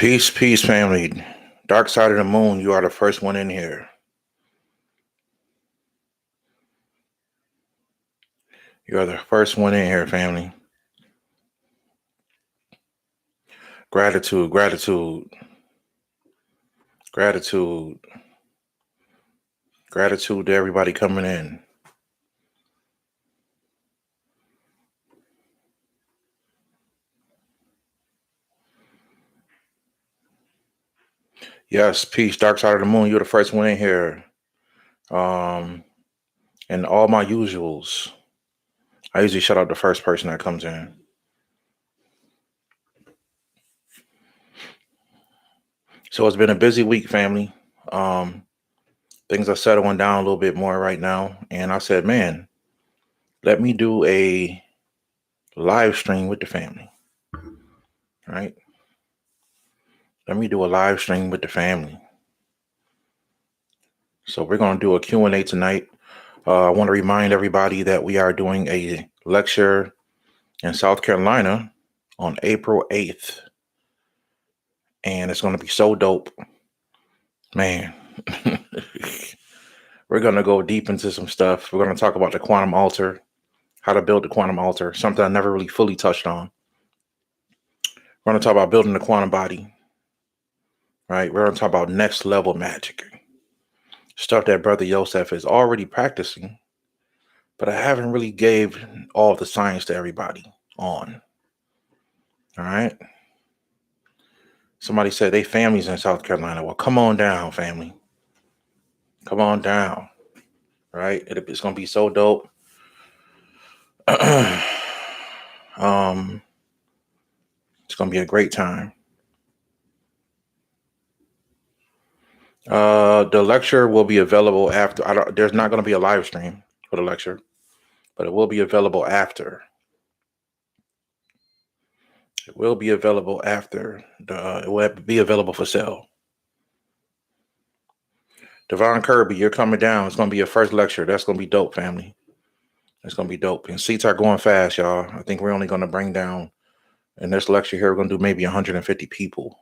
Peace, peace, family. Dark side of the moon, you are the first one in here. You are the first one in here, family. Gratitude, gratitude, gratitude, gratitude to everybody coming in. Yes, peace, dark side of the moon, you're the first one in here. And all my usuals. I usually shout out the first person that comes in. So it's been a busy week, family. Things are settling down a little bit more right now. And I said, man, let me do a live stream with the family. Right? Let me do a live stream with the family. So we're going to do a Q&A tonight. I want to remind everybody that we are doing a lecture in South Carolina on April 8th. And it's going to be so dope. Man, we're going to go deep into some stuff. We're going to talk about the quantum altar, how to build the quantum altar, something I never really fully touched on. We're going to talk about building the quantum body, right? We're going to talk about next level magic, stuff that Brother Yosef is already practicing, but I haven't really gave all the science to everybody on. All right. Somebody said they families in South Carolina. Well, come on down, family. Come on down. Right? It's gonna be so dope. It's gonna be a great time. The lecture will be available after. There's not gonna be a live stream for the lecture, but it will be available after. It will be available after. It will be available for sale. Devon Kirby, you're coming down. It's gonna be your first lecture. That's gonna be dope, family. It's gonna be dope. And seats are going fast, y'all. I think we're only gonna bring down in this lecture here. We're gonna do maybe 150 people.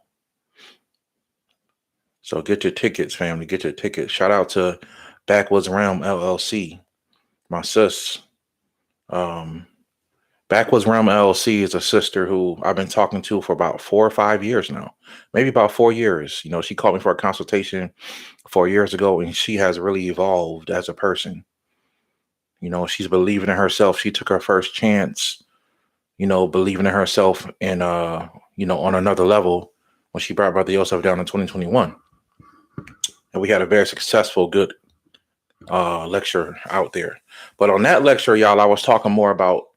So get your tickets, family. Get your tickets. Shout out to Backwoods Realm LLC, my sis. Backwoods Realm LLC is a sister who I've been talking to for about 4 or 5 years now, maybe about 4 years. You know, she called me for a consultation 4 years ago, and she has really evolved as a person. You know, she's believing in herself. She took her first chance, you know, believing in herself and, you know, on another level when she brought Brother Yosef down in 2021. And we had a very successful, good lecture out there. But on that lecture, y'all, I was talking more about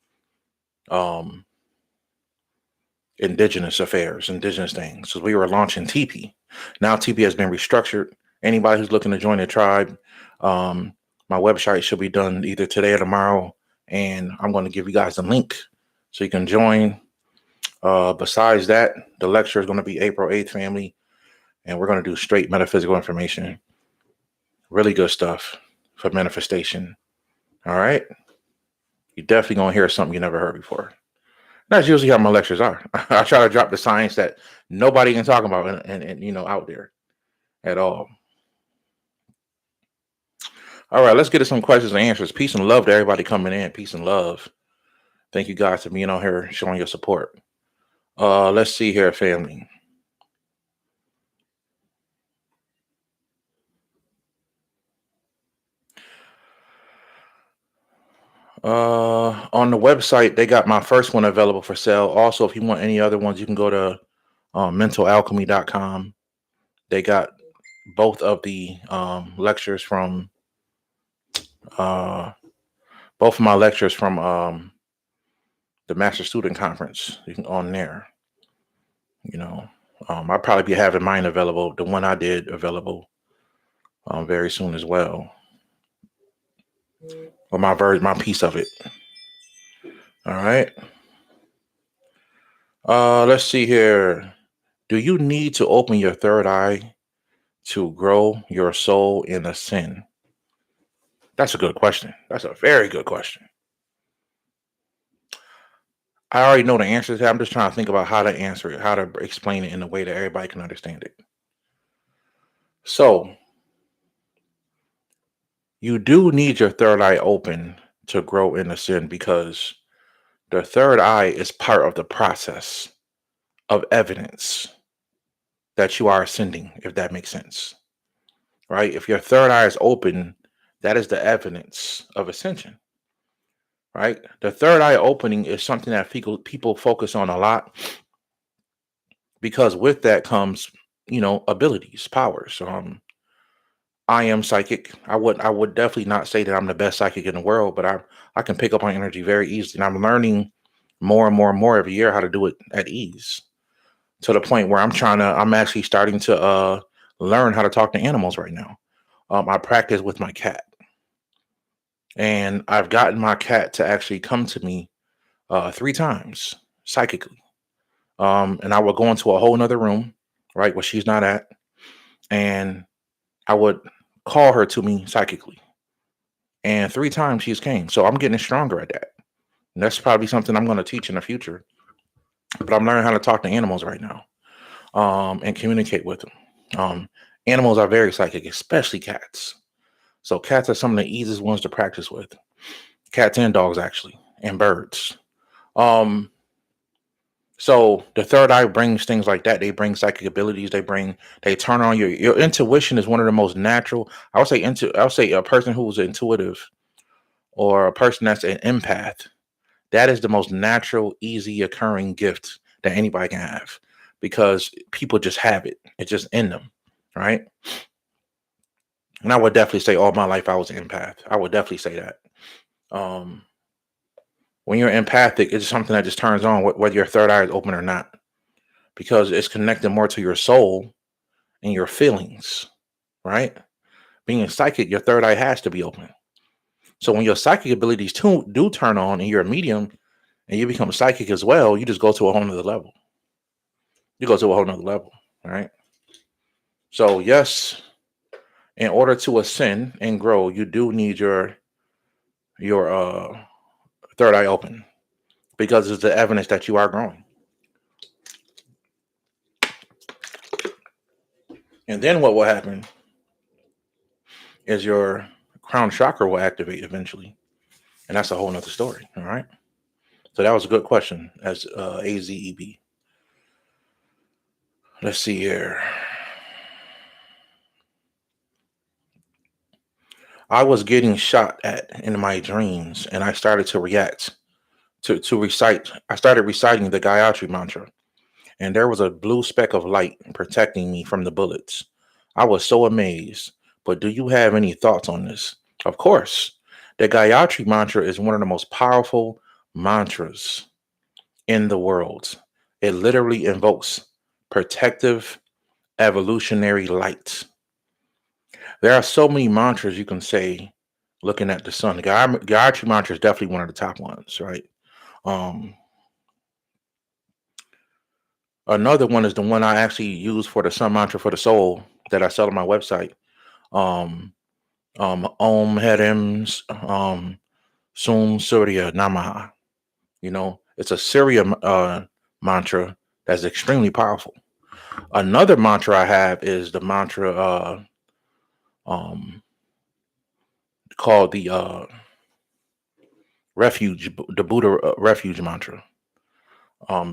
indigenous affairs, indigenous things. So we were launching TP. Now TP has been restructured. Anybody who's looking to join the tribe, my website should be done either today or tomorrow. And I'm going to give you guys a link so you can join. Besides that, the lecture is going to be April 8th, family. And we're going to do straight metaphysical information. Really good stuff for manifestation. All right. You're definitely going to hear something you never heard before. That's usually how my lectures are. I try to drop the science that nobody can talk about and you know, out there at all. All right, let's get to some questions and answers. Peace and love to everybody coming in. Peace and love. Thank you guys for being on here, showing your support. Let's see here, family. On the website, they got my first one available for sale. Also, if you want any other ones, you can go to mentalalchemy.com. They got both of the lectures from both of my lectures from the Master Student Conference. You can on there. You know, I'll probably be having mine available. The one I did available very soon as well. Or my piece of it. All right. Let's see here. Do you need to open your third eye to grow your soul in a sin? That's a good question. That's a very good question. I already know the answer to that. I'm just trying to think about how to answer it, how to explain it in a way that everybody can understand it. So you do need your third eye open to grow in the sin, because the third eye is part of the process of evidence that you are ascending, if that makes sense. Right? If your third eye is open, that is the evidence of ascension. Right? The third eye opening is something that people focus on a lot, because with that comes, abilities, powers. I am psychic. I would definitely not say that I'm the best psychic in the world, but I can pick up on energy very easily, and I'm learning more and more and more every year how to do it at ease, to the point where I'm actually starting to learn how to talk to animals right now. I practice with my cat, and I've gotten my cat to actually come to me 3 times psychically. And I would go into a whole nother room, right, where she's not at, and I would call her to me psychically. And 3 times she's came. So I'm getting stronger at that. And that's probably something I'm going to teach in the future. But I'm learning how to talk to animals right now, and communicate with them. Um, Animals are very psychic, especially cats. So cats are some of the easiest ones to practice with. Cats and dogs, actually, and birds. Um, So the third eye brings things like that. They bring psychic abilities. They turn on your intuition is one of the most natural. I would say a person who's intuitive, or a person that's an empath, that is the most natural, easy occurring gift that anybody can have, because people just have it. It's just in them, right? And I would definitely say all my life I was an empath. I would definitely say that. Um, when you're empathic, it's something that just turns on whether your third eye is open or not, because it's connected more to your soul and your feelings, right? Being psychic, your third eye has to be open. So when your psychic abilities do turn on, and you're a medium and you become psychic as well, you just go to a whole nother level. You go to a whole nother level, right? So yes, in order to ascend and grow, you do need your third eye open, because it's the evidence that you are growing. And then what will happen is your crown chakra will activate eventually, and that's a whole nother story. All right. So that was a good question, as AZEB. Let's see here. I was getting shot at in my dreams, and I started to react to recite. I started reciting the Gayatri mantra, and there was a blue speck of light protecting me from the bullets. I was so amazed. But do you have any thoughts on this? Of course. The Gayatri mantra is one of the most powerful mantras in the world. It literally invokes protective evolutionary light. There are so many mantras you can say looking at the sun. The Gayatri mantra is definitely one of the top ones, right? Um, Another one is the one I actually use for the sun mantra for the soul that I sell on my website. Um, Om Harim Sum Surya Namaha. It's a Surya mantra that's extremely powerful. Another mantra I have is the mantra um, called the the Buddha refuge mantra.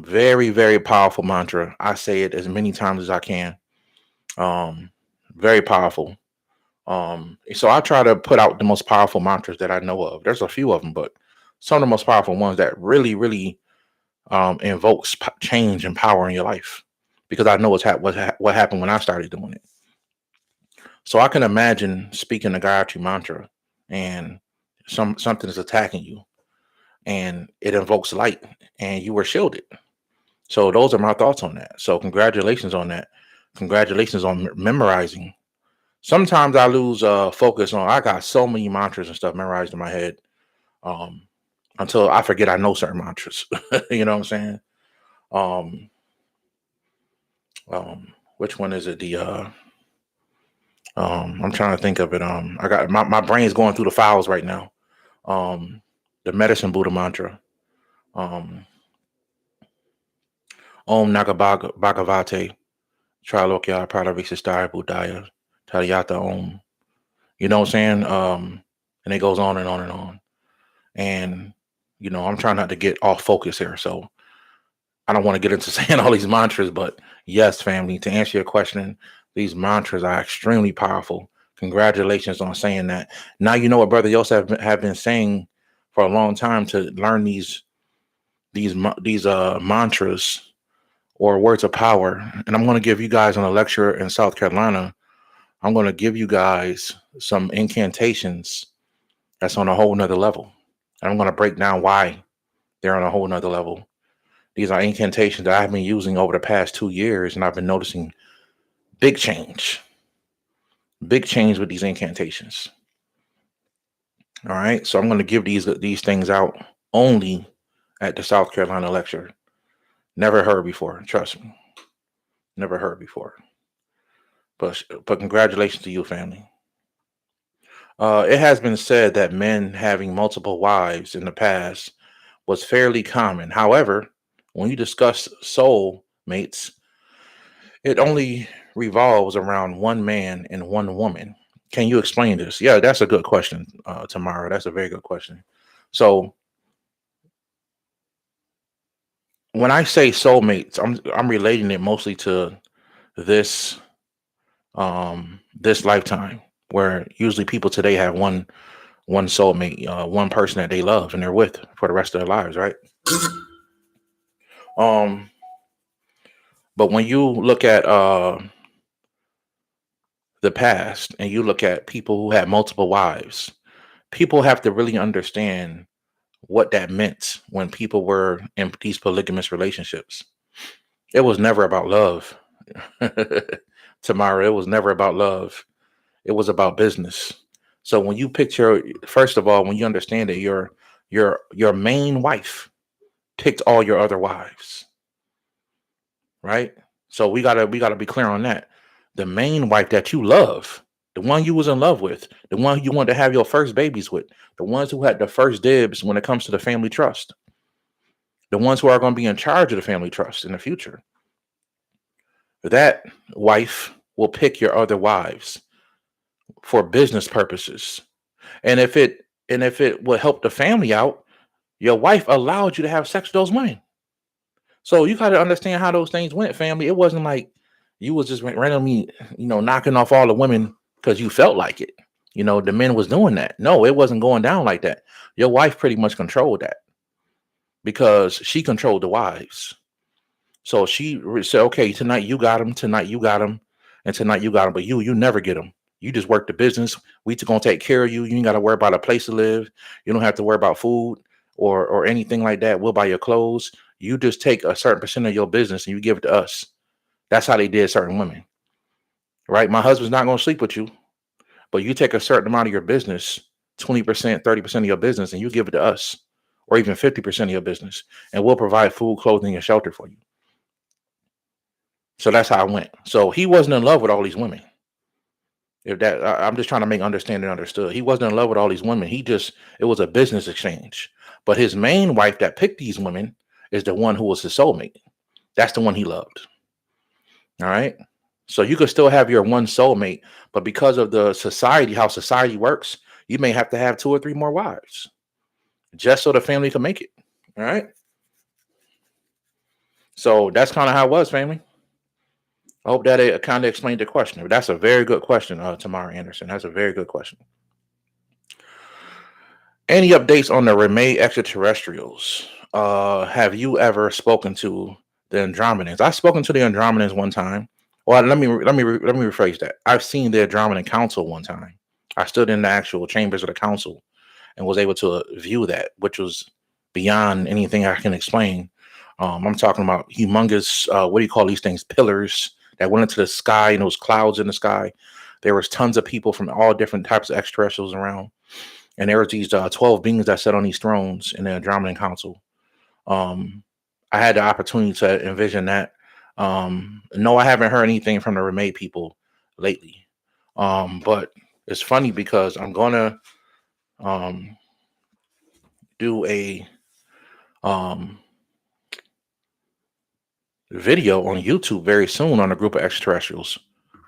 Very, very powerful mantra. I say it as many times as I can. Um, Very powerful. So I try to put out the most powerful mantras that I know of. There's a few of them, but some of the most powerful ones that really, really invokes change and power in your life. Because I know what happened when I started doing it. So I can imagine speaking the Gayatri mantra, and something is attacking you, and it invokes light, and you were shielded. So those are my thoughts on that. So congratulations on that. Congratulations on memorizing. Sometimes I lose focus on. I got so many mantras and stuff memorized in my head, um, until I forget I know certain mantras. You know what I'm saying? Um, which one is it? I'm trying to think of it. I got my brain's going through the files right now. Um, the medicine Buddha mantra. Um, Om Nagabag Bhagavate, Trilokya Pradavisistaya Buddhaya, Tadyata Om. You know what I'm saying? And it goes on and on and on. And, I'm trying not to get off focus here. So I don't want to get into saying all these mantras, but yes, family, to answer your question, these mantras are extremely powerful. Congratulations on saying that. Now you know what Brother Yosef have been saying for a long time, to learn these mantras or words of power. And I'm going to give you guys on a lecture in South Carolina. I'm going to give you guys some incantations that's on a whole nother level. And I'm going to break down why they're on a whole nother level. These are incantations that I've been using over the past 2 years, and I've been noticing big change with these incantations. All right. So I'm going to give these things out only at the South Carolina lecture. Never heard before. Trust me. Never heard before. But congratulations to you, family. It has been said that men having multiple wives in the past was fairly common. However, when you discuss soul mates, it only revolves around one man and one woman. Can you explain this? Yeah, that's a good question, Tamara. That's a very good question. So when I say soulmates, I'm relating it mostly to this this lifetime, where usually people today have one soulmate, one person that they love and they're with for the rest of their lives, right? Um, but when you look at the past and you look at people who had multiple wives, people have to really understand what that meant when people were in these polygamous relationships. It was never about love. Tamara, it was never about love. It was about business. So when you picture, first of all, when you understand that your main wife picked all your other wives, right? So we gotta be clear on that. The main wife that you love, the one you was in love with, the one you wanted to have your first babies with, the ones who had the first dibs when it comes to the family trust, the ones who are going to be in charge of the family trust in the future. That wife will pick your other wives for business purposes. And if it will help the family out, your wife allowed you to have sex with those women. So you got to understand how those things went, family. It wasn't like you was just randomly, knocking off all the women because you felt like it. The men was doing that. No, it wasn't going down like that. Your wife pretty much controlled that because she controlled the wives. So she said, "Okay, tonight you got him. Tonight you got him, and tonight you got him. But you never get him. You just work the business. We just gonna take care of you. You ain't got to worry about a place to live. You don't have to worry about food or anything like that. We'll buy your clothes. You just take a certain percent of your business and you give it to us." That's how they did certain women, right? My husband's not gonna sleep with you, but you take a certain amount of your business, 20%, 30% of your business, and you give it to us, or even 50% of your business, and we'll provide food, clothing, and shelter for you. So that's how I went. So he wasn't in love with all these women. If that, I'm just trying to make understanding understood. He wasn't in love with all these women. It was a business exchange. But his main wife that picked these women is the one who was his soulmate. That's the one he loved. All right. So you could still have your one soulmate, but because of the society, how society works, you may have to have two or three more wives just so the family can make it. All right. So that's kind of how it was, family. I hope that it kind of explained the question. That's a very good question, Tamara Anderson. That's a very good question. Any updates on the Remay extraterrestrials? Have you ever spoken to the Andromedans? I've spoken to the Andromedans one time. Well, let me rephrase that. I've seen the Andromedan Council one time. I stood in the actual chambers of the council and was able to view that, which was beyond anything I can explain. I'm talking about humongous, what do you call these things? Pillars that went into the sky and those clouds in the sky. There was tons of people from all different types of extraterrestrials around. And there was these 12 beings that sat on these thrones in the Andromedan Council. Um, I had the opportunity to envision that. No, I haven't heard anything from the Remade people lately. But it's funny because I'm gonna um, do a video on YouTube very soon on a group of extraterrestrials.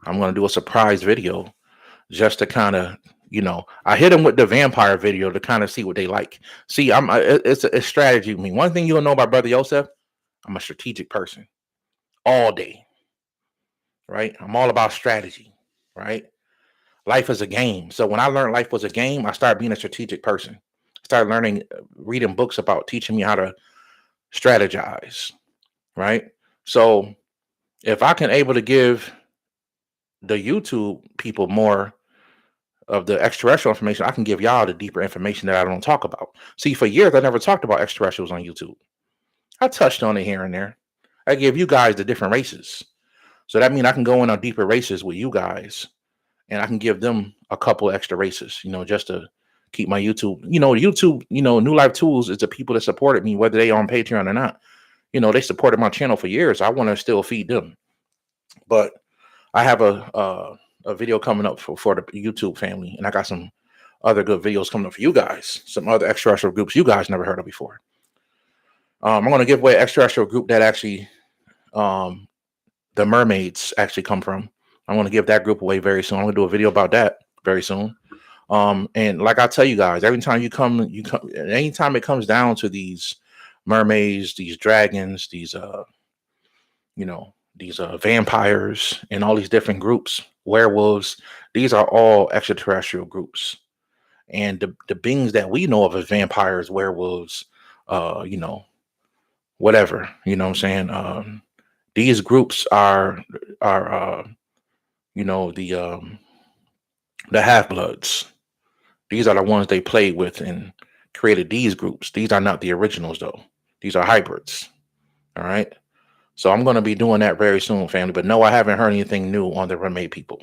I'm going to do a surprise video just to kind of, I hit them with the vampire video to kind of see what they like. See, it's a strategy with me. One thing you'll know about Brother Yosef, I'm a strategic person all day, right? I'm all about strategy, right? Life is a game. So when I learned life was a game, I started being a strategic person. I started learning, reading books about teaching me how to strategize, right? So if I can able to give the YouTube people more of the extraterrestrial information, I can give y'all the deeper information that I don't talk about. See, for years I never talked about extraterrestrials on YouTube. I touched on it here and there. I gave you guys the different races. So that means I can go in on deeper races with you guys, and I can give them a couple extra races, just to keep my YouTube, New Life Tools is the people that supported me, whether they on Patreon or not. They supported my channel for years. I want to still feed them. But I have a video coming up for the YouTube family, and I got some other good videos coming up for you guys, some other extraterrestrial groups you guys never heard of before. I'm going to give away an extraterrestrial group that actually the mermaids actually come from. I'm going to give that group away very soon. I'm going to do a video about that very soon. And like I tell you guys, every time anytime it comes down to these mermaids, these dragons, these vampires, and all these different groups, werewolves, these are all extraterrestrial groups. And the beings that we know of as vampires, werewolves, whatever, what I'm saying. These groups are the half-bloods. These are the ones they played with and created these groups. These are not the originals, though. These are hybrids. All right. So I'm going to be doing that very soon, family. But no, I haven't heard anything new on the mermaid people.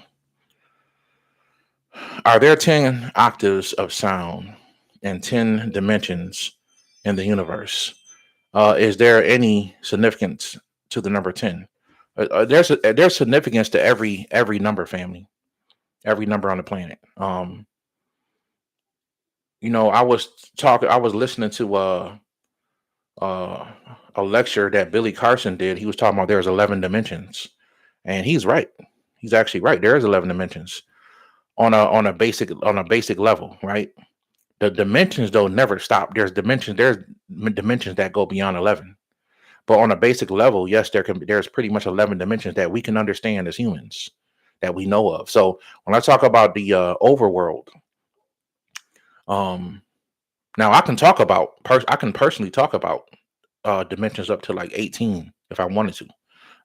Are there 10 octaves of sound and 10 dimensions in the universe? Is there any significance to the number 10? There's significance to every number, family. Every number on the planet. I was listening to a lecture that Billy Carson did. He was talking about there's 11 dimensions, and he's right. He's actually right. There is 11 dimensions on a basic level, right? The dimensions though never stop. There's dimensions that go beyond 11. But on a basic level, yes, there's pretty much 11 dimensions that we can understand as humans, that we know of. So when I talk about the overworld, now I can personally talk about dimensions up to like 18 if I wanted to. And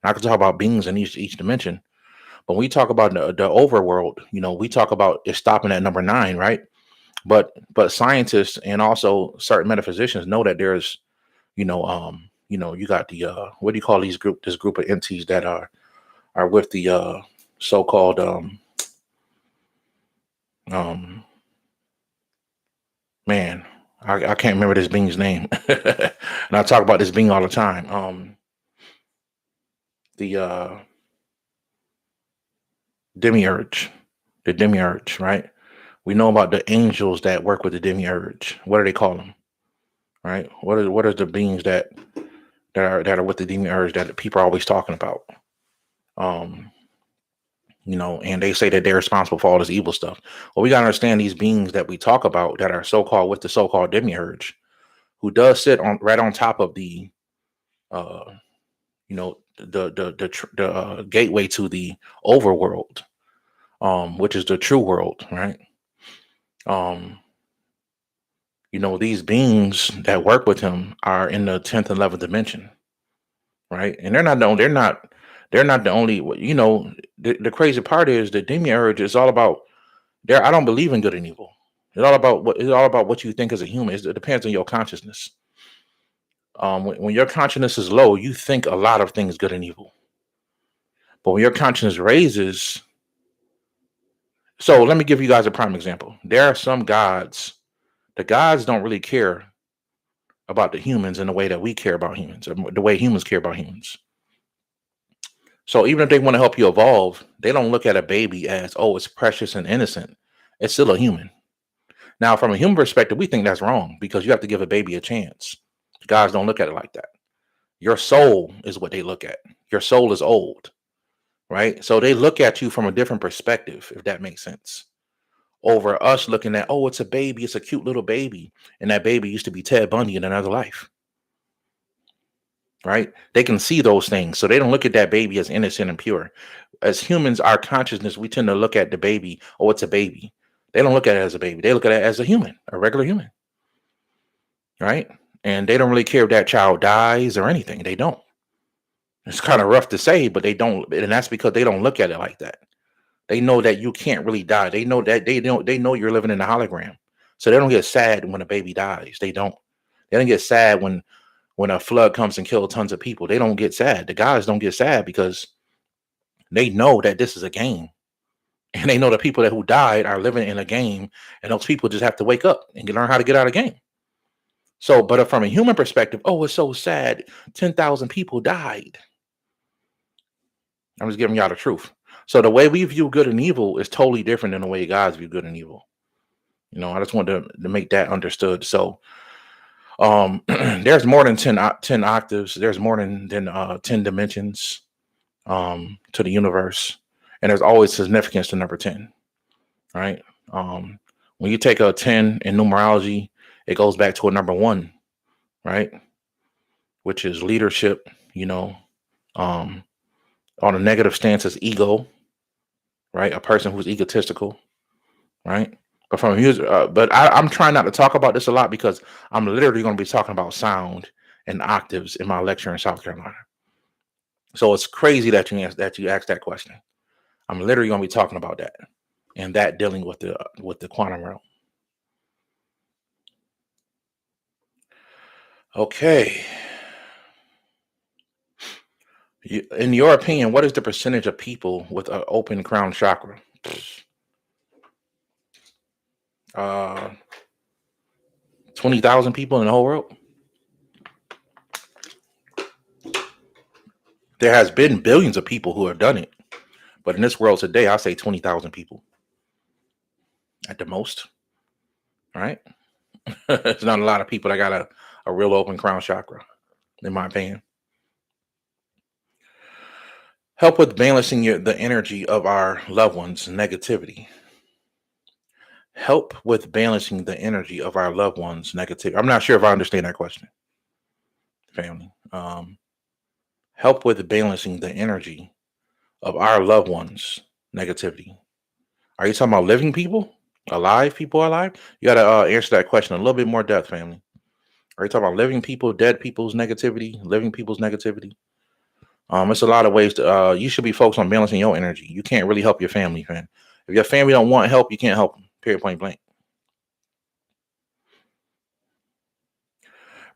I can talk about beings in each dimension. But when we talk about the overworld, we talk about it stopping at number 9, right? But scientists and also certain metaphysicians know that there's, you got the what do you call this group of entities that are with the so-called man, I can't remember this being's name. And I talk about this being all the time. The demiurge, right? We know about the angels that work with the demiurge. What do they call them? Right? What are the beings that are with the demiurge that people are always talking about? And they say that they're responsible for all this evil stuff. Well, we gotta understand these beings that we talk about that are so-called with the so-called demiurge, who does sit right on top of the the gateway to the overworld, which is the true world, right? These beings that work with him are in the 10th and 11th dimension, right? And they're not the only, the crazy part is the demiurge is all about I don't believe in good and evil. It's all about what you think as a human. It depends on your consciousness. When your consciousness is low, you think a lot of things good and evil. But when your consciousness raises, so let me give you guys a prime example. There are some gods. The gods don't really care about the humans in the way that we care about humans, or the way humans care about humans. So even if they want to help you evolve, they don't look at a baby as, oh, it's precious and innocent. It's still a human. Now, from a human perspective, we think that's wrong because you have to give a baby a chance. Gods don't look at it like that. Your soul is what they look at. Your soul is old, right? So they look at you from a different perspective, if that makes sense. Over us looking at, oh, it's a baby, it's a cute little baby. And that baby used to be Ted Bundy in another life, right? They can see those things. So they don't look at that baby as innocent and pure. As humans, our consciousness, we tend to look at the baby, oh, it's a baby. They don't look at it as a baby. They look at it as a human, a regular human, right? And they don't really care if that child dies or anything. They don't. It's kind of rough to say, but they don't. And that's because they don't look at it like that. They know that you can't really die. They know that they know you're living in a hologram. So they don't get sad when a baby dies. They don't. They don't get sad when a flood comes and kills tons of people. They don't get sad. The guys don't get sad because they know that this is a game. And they know the people who died are living in a game, and those people just have to wake up and learn how to get out of the game. So, but from a human perspective, oh, it's so sad. 10,000 people died. I'm just giving y'all the truth. So the way we view good and evil is totally different than the way guys view good and evil. I just wanted to make that understood. So there's more than 10 octaves. There's more than 10 dimensions to the universe. And there's always significance to number 10, right? When you take a 10 in numerology, it goes back to a number 1, right? Which is leadership, on a negative stance is ego, right? A person who's egotistical, right? But from music, I'm trying not to talk about this a lot because I'm literally going to be talking about sound and octaves in my lecture in South Carolina. So it's crazy that you asked that question. I'm literally going to be talking about that and that dealing with the quantum realm. Okay. In your opinion, what is the percentage of people with an open crown chakra? 20,000 people in the whole world. There has been billions of people who have done it, but in this world today, I say 20,000 people at the most. Right? It's not a lot of people that got a real open crown chakra, in my opinion. Help with balancing the energy of our loved ones' negativity. Help with balancing the energy of our loved ones' negativity. I'm not sure if I understand that question, family. Help with balancing the energy of our loved ones' negativity. Are you talking about living people? Alive people alive? You got to answer that question a little bit more depth, family. Are you talking about living people, dead people's negativity, living people's negativity? It's a lot of ways to, you should be focused on balancing your energy. You can't really help your family, fam. If your family don't want help, you can't help them. Period, point blank.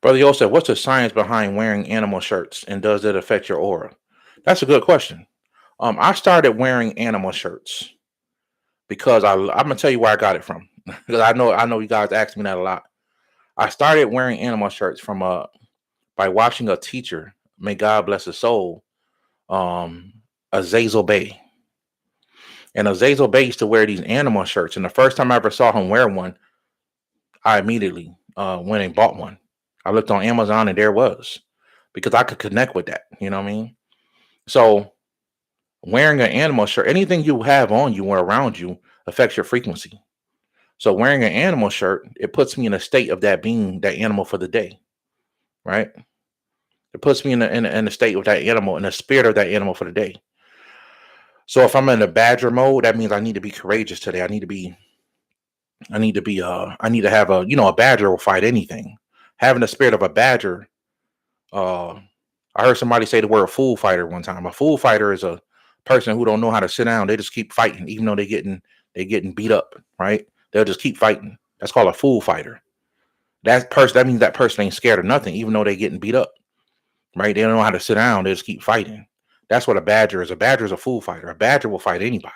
Brother Yo said, what's the science behind wearing animal shirts and does it affect your aura? That's a good question. I started wearing animal shirts because I'm gonna tell you where I got it from. Because I know you guys ask me that a lot. I started wearing animal shirts from by watching a teacher, may God bless his soul, Azazel Bay. And Azazel Bay used to wear these animal shirts. And the first time I ever saw him wear one, I immediately went and bought one. I looked on Amazon and there was, because I could connect with that. You know what I mean? So wearing an animal shirt, anything you have on you or around you affects your frequency. So wearing an animal shirt, it puts me in a state of that being that animal for the day, right? It puts me in the state of that animal, in the spirit of that animal for the day. So if I'm in a badger mode, that means I need to be courageous today. I need to have a badger will fight anything. Having the spirit of a badger, I heard somebody say the word fool fighter one time. A fool fighter is a person who don't know how to sit down. They just keep fighting, even though they getting beat up, right? They'll just keep fighting. That's called a fool fighter. That means that person ain't scared of nothing, even though they getting beat up, right? They don't know how to sit down. They just keep fighting. That's what a badger is. A badger is a fool fighter. A badger will fight anybody.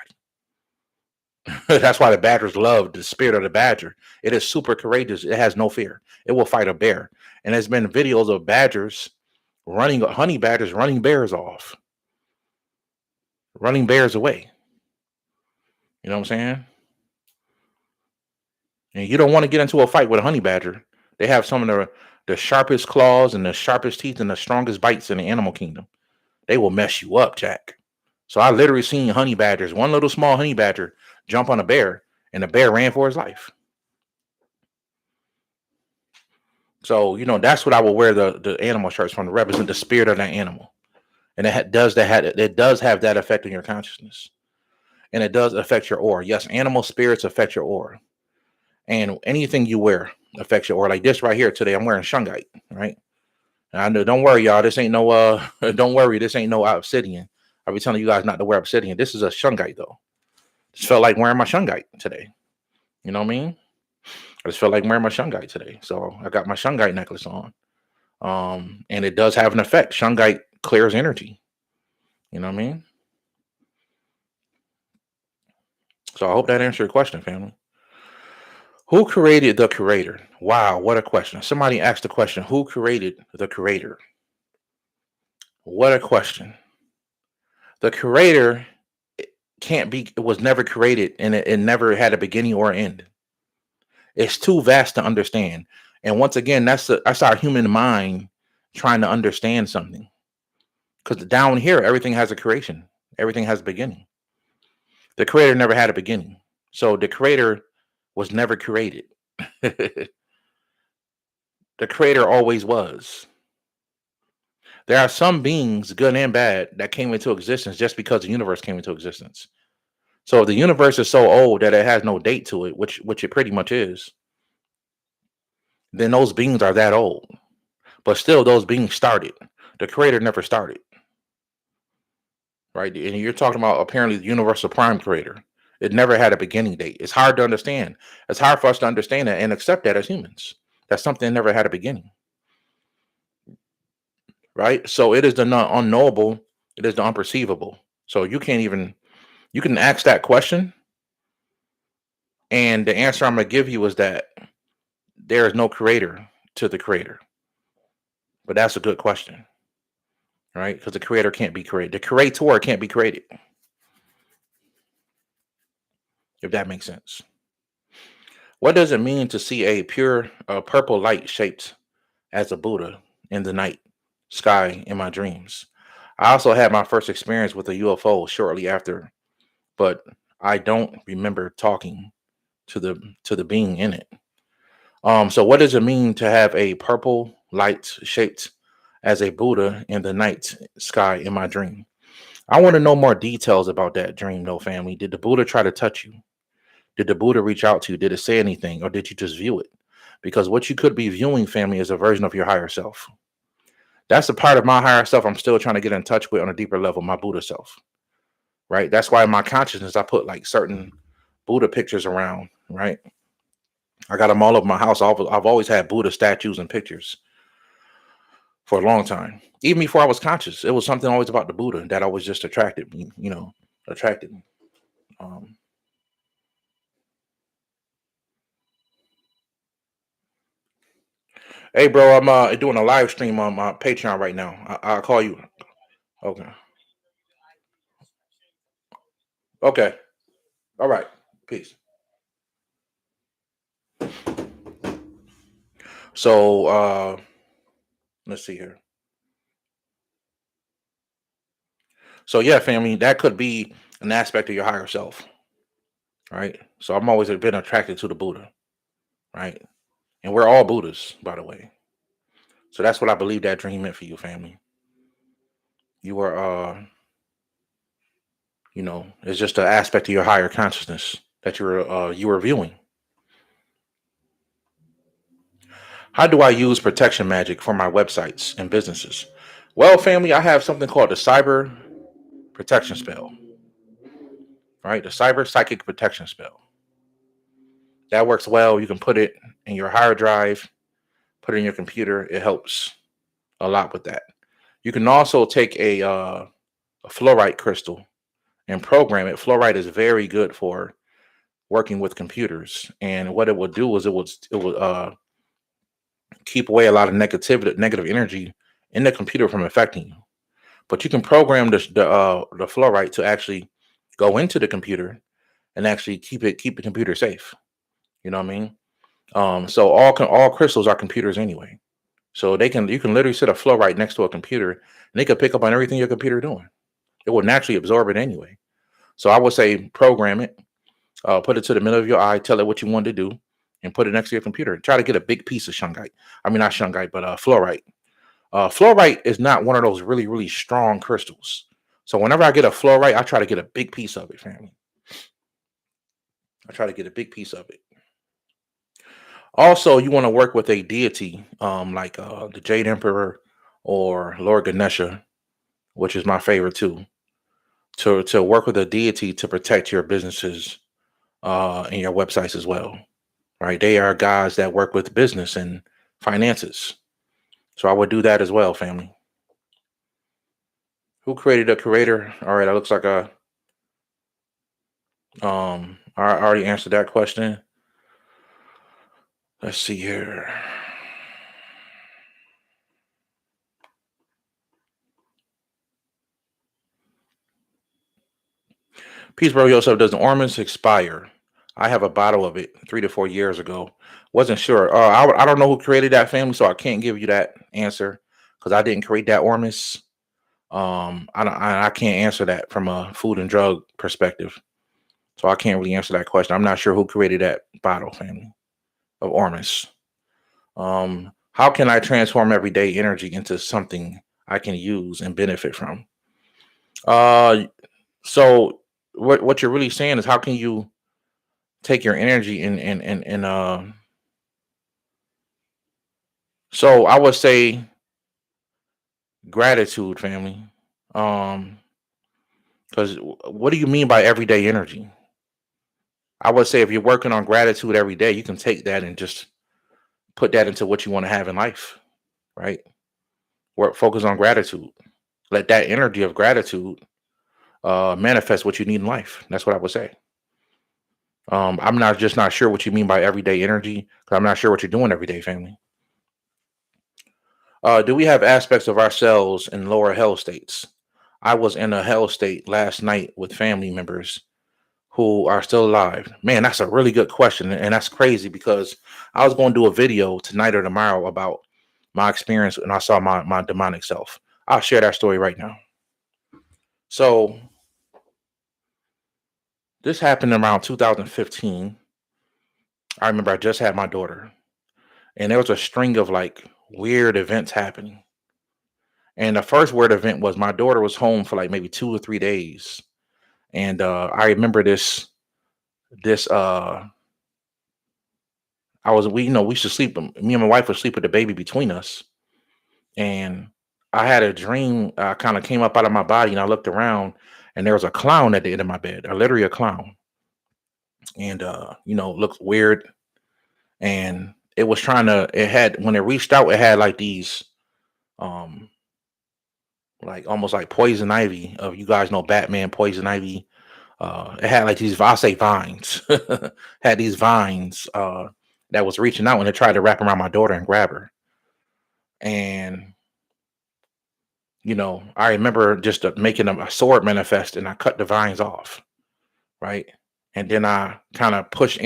That's why the badgers love the spirit of the badger. It is super courageous. It has no fear. It will fight a bear. And there's been videos of honey badgers running bears off, running bears away. You know what I'm saying? And you don't want to get into a fight with a honey badger. They have some of the sharpest claws and the sharpest teeth and the strongest bites in the animal kingdom. They will mess you up, Jack. So I literally seen honey badgers, one little small honey badger jump on a bear, and the bear ran for his life. So, that's what I will wear the animal shirts from, to represent the spirit of that animal. And it does have that effect on your consciousness. And it does affect your aura. Yes, animal spirits affect your aura. And anything you wear affects your aura. Like this right here today, I'm wearing shungite, right? And I know, don't worry, y'all. This ain't no don't worry, this ain't no obsidian. I'll be telling you guys not to wear obsidian. This is a shungite though. Just felt like wearing my shungite today. You know what I mean? I just felt like wearing my shungite today. So I got my shungite necklace on. And it does have an effect. Shungite clears energy. You know what I mean? So I hope that answered your question, family. Who created the creator? Wow, what a question. Somebody asked the question, who created the creator? What a question. The creator it was never created, and it never had a beginning or end. It's too vast to understand. And once again, that's our human mind trying to understand something. Because down here, everything has a creation. Everything has a beginning. The creator never had a beginning. So the creator was never created. The creator always was. There are some beings, good and bad, that came into existence just because the universe came into existence. So if the universe is so old that it has no date to it, which it pretty much is, then those beings are that old. But still, those beings started. The creator never started. Right? And you're talking about apparently the universal prime creator. It never had a beginning date. It's hard to understand. It's hard for us to understand that and accept that as humans. That something never had a beginning. Right? So it is the unknowable. It is the unperceivable. So you can ask that question. And the answer I'm going to give you is that there is no creator to the creator. But that's a good question. Right? Because the creator can't be created. The creator can't be created. If that makes sense. What does it mean to see a pure purple light shaped as a Buddha in the night sky in my dreams? I also had my first experience with a UFO shortly after, but I don't remember talking to the being in it. So what does it mean to have a purple light shaped as a Buddha in the night sky in my dream? I want to know more details about that dream, though, family. Did the Buddha try to touch you? Did the Buddha reach out to you? Did it say anything, or did you just view it? Because what you could be viewing, family, is a version of your higher self. That's a part of my higher self I'm still trying to get in touch with on a deeper level, my Buddha self. Right? That's why in my consciousness, I put like certain Buddha pictures around, right? I got them all over my house. I've always had Buddha statues and pictures for a long time. Even before I was conscious, it was something always about the Buddha that always just attracted me, attracted me. Hey, bro, I'm doing a live stream on my Patreon right now. I'll call you. Okay. Okay. All right. Peace. So let's see here. So yeah, family, that could be an aspect of your higher self. Right. So I'm always been attracted to the Buddha. Right. And we're all Buddhas, by the way. So that's what I believe that dream meant for you, family. You are it's just an aspect of your higher consciousness that you were viewing. How do I use protection magic for my websites and businesses? Well, family, I have something called the cyber protection spell. Right? The cyber psychic protection spell. That works well. You can put it in your hard drive, put it in your computer. It helps a lot with that. You can also take a fluorite crystal and program it. Fluorite is very good for working with computers, and what it would do is it would keep away a lot of negative energy in the computer from affecting you. But you can program the fluorite to actually go into the computer and actually keep the computer safe. You know what I mean? So all crystals are computers anyway. So you can literally sit a flow right next to a computer, and they could pick up on everything your computer doing. It will naturally absorb it anyway. So I would say program it, put it to the middle of your eye, tell it what you want to do, and put it next to your computer. Try to get a big piece of shungite. I mean, not shungite, but fluorite. Fluorite is not one of those really, really strong crystals. So whenever I get a fluorite, I try to get a big piece of it, family. I try to get a big piece of it. Also, you want to work with a deity, like the Jade Emperor or Lord Ganesha, which is my favorite too. To work with a deity to protect your businesses and your websites as well. Right? They are guys that work with business and finances. So I would do that as well, family. Who created a creator? All right, that looks like a I already answered that question. Let's see here. Peaceboro Yosef, does the Ormans expire? I have a bottle of it 3 to 4 years ago. Wasn't sure. I don't know who created that, family, so I can't give you that answer because I didn't create that Ormus. I can't answer that from a food and drug perspective, so I can't really answer that question. I'm not sure who created that bottle, family, of Ormus. How can I transform everyday energy into something I can use and benefit from? Uh, so what you're really saying is how can you take your energy and so I would say gratitude, family. Um, because what do you mean by everyday energy? I would say if you're working on gratitude every day, you can take that and just put that into what you want to have in life, right? Work, focus on gratitude. Let that energy of gratitude manifest what you need in life. That's what I would say. I'm not sure what you mean by everyday energy because I'm not sure what you're doing every day, family. Do we have aspects of ourselves in lower hell states? I was in a hell state last night with family members who are still alive. Man, that's a really good question. And that's crazy because I was going to do a video tonight or tomorrow about my experience and I saw my demonic self. I'll share that story right now. So this happened around 2015. I remember I just had my daughter and there was a string of like weird events happening. And the first weird event was my daughter was home for like maybe 2 or 3 days. And I remember this we used to sleep, me and my wife would sleep with the baby between us. And I had a dream, kind of came up out of my body and I looked around and there was a clown at the end of my bed, literally a clown. And looked weird. And it had when it reached out, it had like these um like almost like poison ivy. Of you guys know Batman poison ivy. It had like these, I'll say vines, had these vines that was reaching out when it tried to wrap around my daughter and grab her. And, I remember just making a sword manifest and I cut the vines off. Right. And then I kind of pushed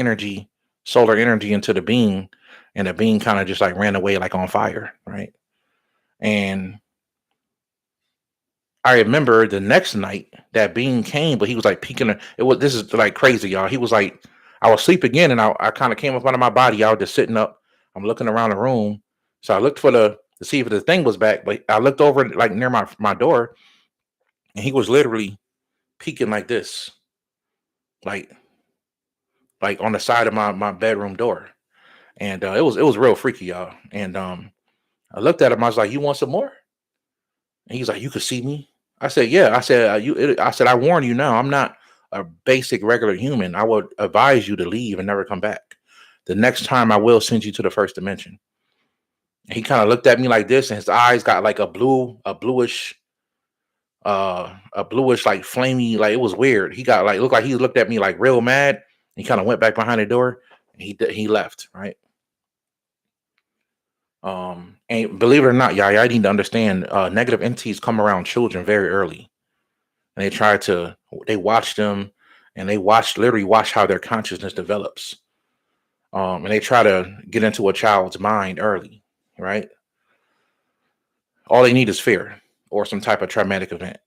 solar energy into the being, and the being kind of just like ran away like on fire. Right. And I remember the next night that being came, but he was like peeking. This is like crazy, y'all. He was like, I was asleep again, and I kind of came up out of my body. I was just sitting up. I'm looking around the room, so I looked to see if the thing was back. But I looked over like near my door, and he was literally peeking like this, like on the side of my bedroom door, and it was real freaky, y'all. And I looked at him. I was like, "You want some more?" And he's like, "You could see me." I said, "Yeah." I said, I said, "I warn you now. I'm not a basic regular human. I would advise you to leave and never come back. The next time, I will send you to the first dimension." And he kind of looked at me like this, and his eyes got like a bluish like flamey. Like it was weird. He got like looked like he looked at me like real mad. He kind of went back behind the door, and he left. Right. And believe it or not, y'all, I need to understand. Negative entities come around children very early. And they watch them, and they literally watch how their consciousness develops. And they try to get into a child's mind early, right? All they need is fear or some type of traumatic event.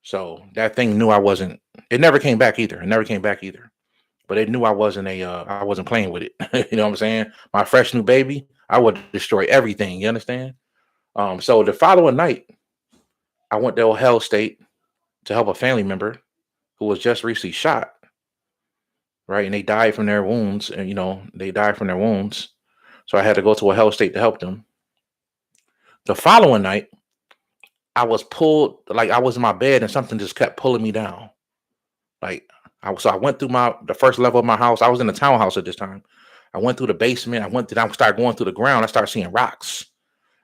So that thing knew I wasn't. It never came back either. It never came back either. But it knew I wasn't a. I wasn't playing with it. You know what I'm saying? My fresh new baby. I would destroy everything. You understand? So the following night, I went to Ohio State to help a family member who was just recently shot. Right, and they died from their wounds, and they died from their wounds. So I had to go to Ohio State to help them. The following night, I was pulled, like I was in my bed and something just kept pulling me down. Like I went through the first level of my house. I was in a townhouse at this time. I went through the basement. I started going through the ground. I started seeing rocks.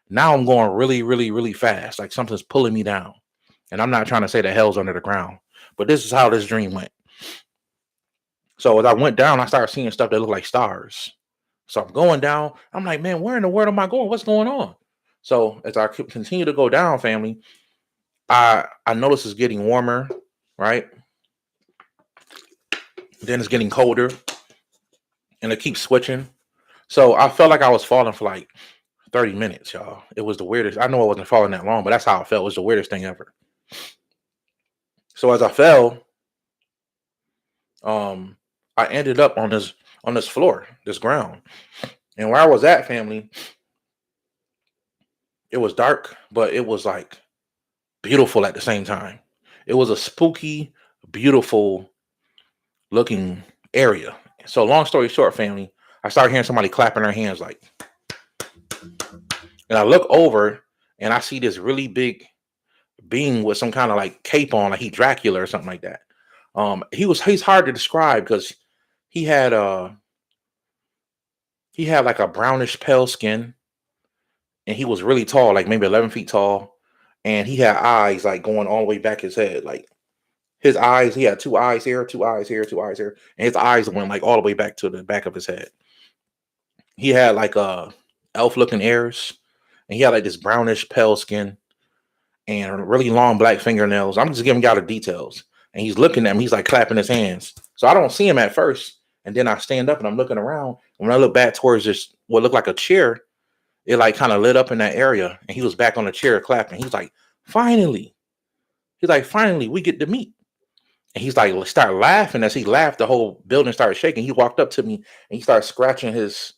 Now I'm going really, really, really fast. Like something's pulling me down. And I'm not trying to say the hell's under the ground, but this is how this dream went. So as I went down, I started seeing stuff that looked like stars. So I'm going down. I'm like, man, where in the world am I going? What's going on? So as I continue to go down, family, I notice it's getting warmer, right? Then it's getting colder, and it keeps switching. So I felt like I was falling for like 30 minutes, y'all. It was the weirdest. I know I wasn't falling that long, but that's how I felt. It was the weirdest thing ever. So as I fell, I ended up on this floor, this ground. And where I was at, family, it was dark, but it was like beautiful at the same time. It was a spooky, beautiful looking area. So long story short, family, I started hearing somebody clapping their hands like, and I look over and I see this really big being with some kind of like cape on, like he Dracula or something like that. He's hard to describe because he had like a brownish pale skin, and he was really tall, like maybe 11 feet tall, and he had eyes like going all the way back his head, like his eyes. He had two eyes here, two eyes here, two eyes here, and his eyes went like all the way back to the back of his head. He had like elf looking ears, and he had like this brownish pale skin and really long black fingernails. I'm just giving y'all the details. And he's looking at me, he's like clapping his hands. So I don't see him at first. And then I stand up and I'm looking around. And when I look back towards this, what looked like a chair, it like kind of lit up in that area. And he was back on the chair clapping. He's like, finally. He's like, finally, we get to meet. And he's like, start laughing. As he laughed, the whole building started shaking. He walked up to me and he started scratching his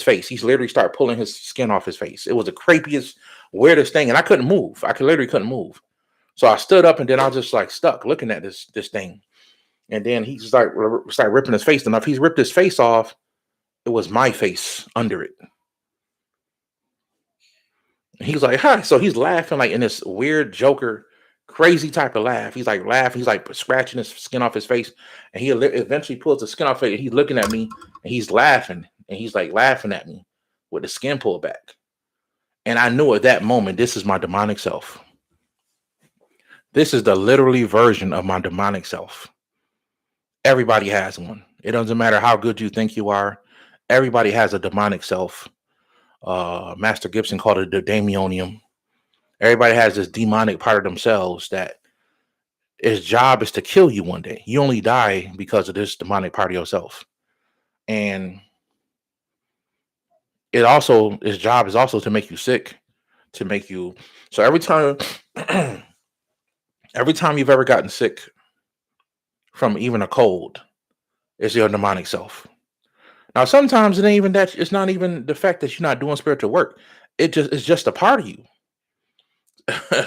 face. He's literally started pulling his skin off his face. It was the creepiest, weirdest thing. And I couldn't move. Literally couldn't move. So I stood up and then I was just like stuck looking at this thing. And then he started ripping his face. And if he's ripped his face off, it was my face under it. And he's like, hi. So he's laughing like in this weird Joker, crazy type of laugh. He's like laughing. He's like scratching his skin off his face. And he eventually pulls the skin off it. He's looking at me and he's laughing. And he's like laughing at me with the skin pulled back. And I knew at that moment, this is my demonic self. This is the literally version of my demonic self. Everybody has one. It doesn't matter how good you think you are. Everybody has a demonic self. Master Gibson called it the daemonium. Everybody has this demonic part of themselves that its job is to kill you one day. You only die because of this demonic part of yourself. And its job is also to make you sick, to make you. So every time you've ever gotten sick from even a cold, it's your demonic self. Now, sometimes it ain't even that. It's not even the fact that you're not doing spiritual work. It's just a part of you.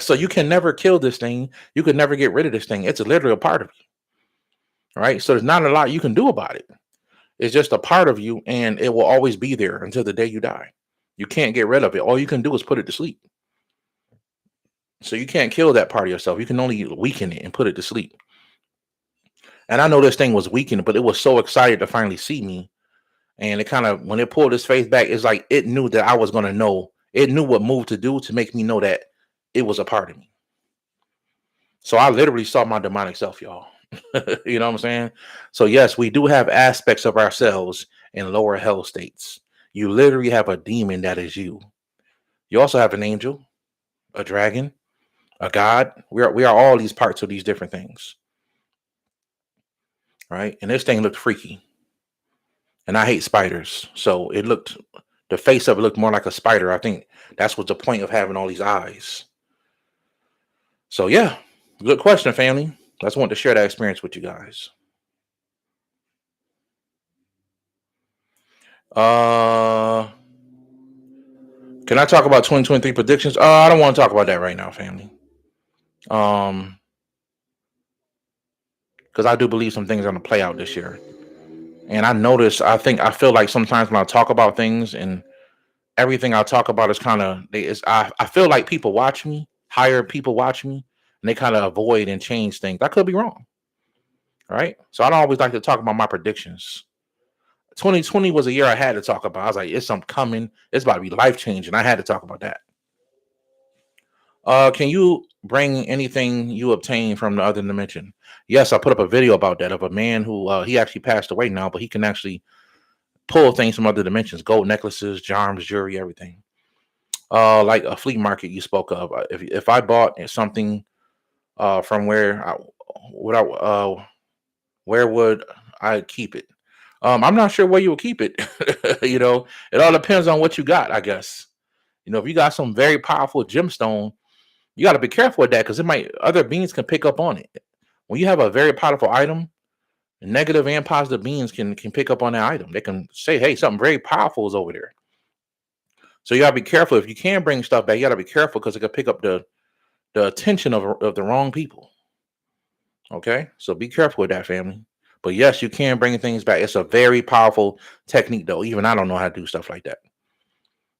So you can never kill this thing. You can never get rid of this thing. It's literally a part of you. Right. So there's not a lot you can do about it. It's just a part of you, and it will always be there until the day you die. You can't get rid of it. All you can do is put it to sleep. So you can't kill that part of yourself. You can only weaken it and put it to sleep. And I know this thing was weakened, but it was so excited to finally see me. And it kind of, when it pulled its face back, it's like it knew that I was going to know. It knew what move to do to make me know that it was a part of me. So I literally saw my demonic self, y'all. You know what I'm saying? So yes, we do have aspects of ourselves in lower hell states. You literally have a demon that is you. You also have an angel, a dragon, a god. We are all these parts of these different things. Right? And this thing looked freaky. And I hate spiders. So it looked The face of it looked more like a spider. I think that's what's the point of having all these eyes. So yeah, good question, family. I just want to share that experience with you guys. Uh, can I talk about 2023 predictions? I don't want to talk about that right now, family. Um, because I do believe some things are going to play out this year. And I feel like sometimes when I talk about things and everything I talk about is kind of, I feel like people watch me, hire people watch me, and they kind of avoid and change things. I could be wrong, right? So I don't always like to talk about my predictions. 2020 was a year I had to talk about. I was like, it's something coming. It's about to be life changing. I had to talk about that. Can you bring anything you obtained from the other dimension? Yes, I put up a video about that of a man who he actually passed away now, but he can actually pull things from other dimensions: gold necklaces, charms, jewelry, everything. Like a flea market you spoke of. If I bought something from where would I keep it? I'm not sure where you would keep it. It all depends on what you got, I guess. If you got some very powerful gemstone, you got to be careful with that because it might other beings can pick up on it. When you have a very powerful item, negative and positive beings can pick up on that item. They can say, "Hey, something very powerful is over there." So you gotta be careful. If you can bring stuff back, you gotta be careful because it could pick up the attention of the wrong people. Okay, so be careful with that, family. But yes, you can bring things back. It's a very powerful technique, though. Even I don't know how to do stuff like that.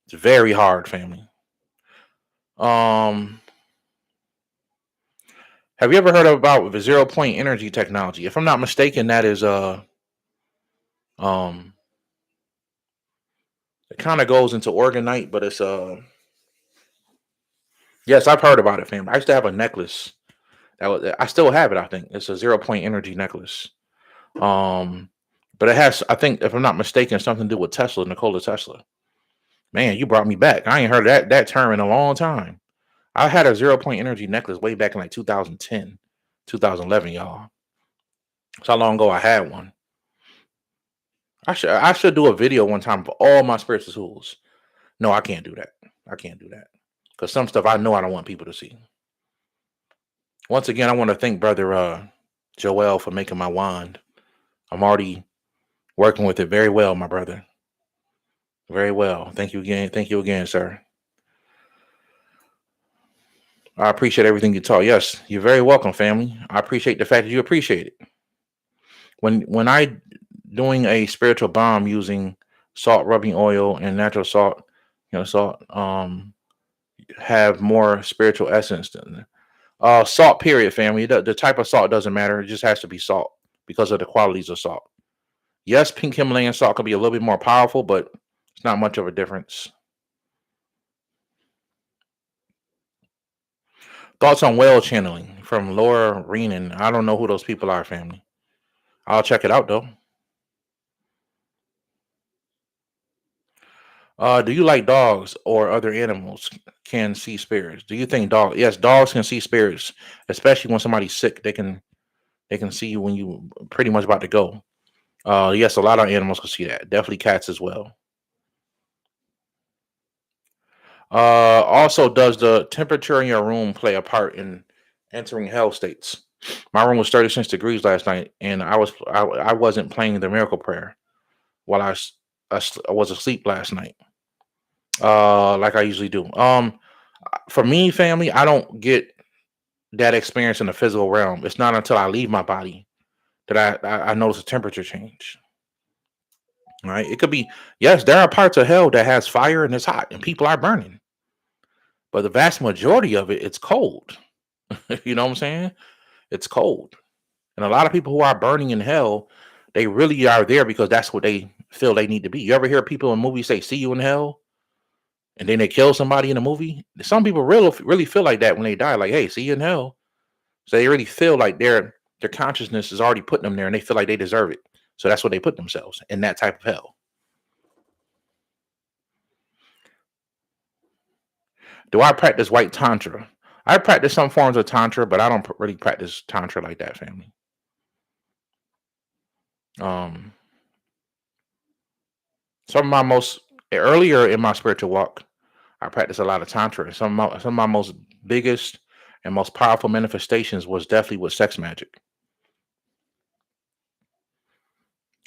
It's very hard, family. Um, have you ever heard about the 0 point energy technology? If I'm not mistaken, that is um it kind of goes into organite, but it's yes, I've heard about it, family. I used to have a necklace I still have it. I think it's a 0 point energy necklace. Um, but it has, I think, if I'm not mistaken, something to do with Tesla, Nikola Tesla. Man, you brought me back. I ain't heard that term in a long time. I had a 0 point energy necklace way back in like 2010, 2011, y'all. That's how long ago I had one. I should do a video one time for all my spiritual tools. No, I can't do that. I can't do that because some stuff I know I don't want people to see. Once again, I want to thank brother Joel for making my wand. I'm already working with it very well, my brother. Very well. Thank you again. Thank you again, sir. I appreciate everything you taught. Yes, you're very welcome, family. I appreciate the fact that you appreciate it. When I doing a spiritual bomb using salt rubbing oil and natural salt, salt have more spiritual essence than salt. Period, family. The type of salt doesn't matter. It just has to be salt because of the qualities of salt. Yes, pink Himalayan salt could be a little bit more powerful, but it's not much of a difference. Thoughts on whale channeling from Laura Reenan. I don't know who those people are, family. I'll check it out though. Do you like dogs or other animals can see spirits? Do you think dogs? Yes, dogs can see spirits, especially when somebody's sick. They can see you when you pretty much about to go. Yes, a lot of animals can see that. Definitely cats as well. Also, does the temperature in your room play a part in entering hell states? My room was 36 degrees last night, and I wasn't playing the miracle prayer while I was asleep last night, like I usually do. For me, family, I don't get that experience in the physical realm. It's not until I leave my body that I notice a temperature change. Right? It could be yes, there are parts of hell that has fire and it's hot and people are burning, but the vast majority of it, it's cold. You know what I'm saying? It's cold. And a lot of people who are burning in hell, they really are there because that's what they feel they need to be. You ever hear people in movies say, "See you in hell," and then they kill somebody in a movie? Some people really feel like that when they die. Like, "Hey, see you in hell." So they really feel like their consciousness is already putting them there, and they feel like they deserve it. So that's what they put themselves in that type of hell. Do I practice white tantra? I practice some forms of tantra, but I don't really practice tantra like that, family. Um, some of my most Earlier in my spiritual walk, I practiced a lot of tantra. Some of my most biggest and most powerful manifestations was definitely with sex magic.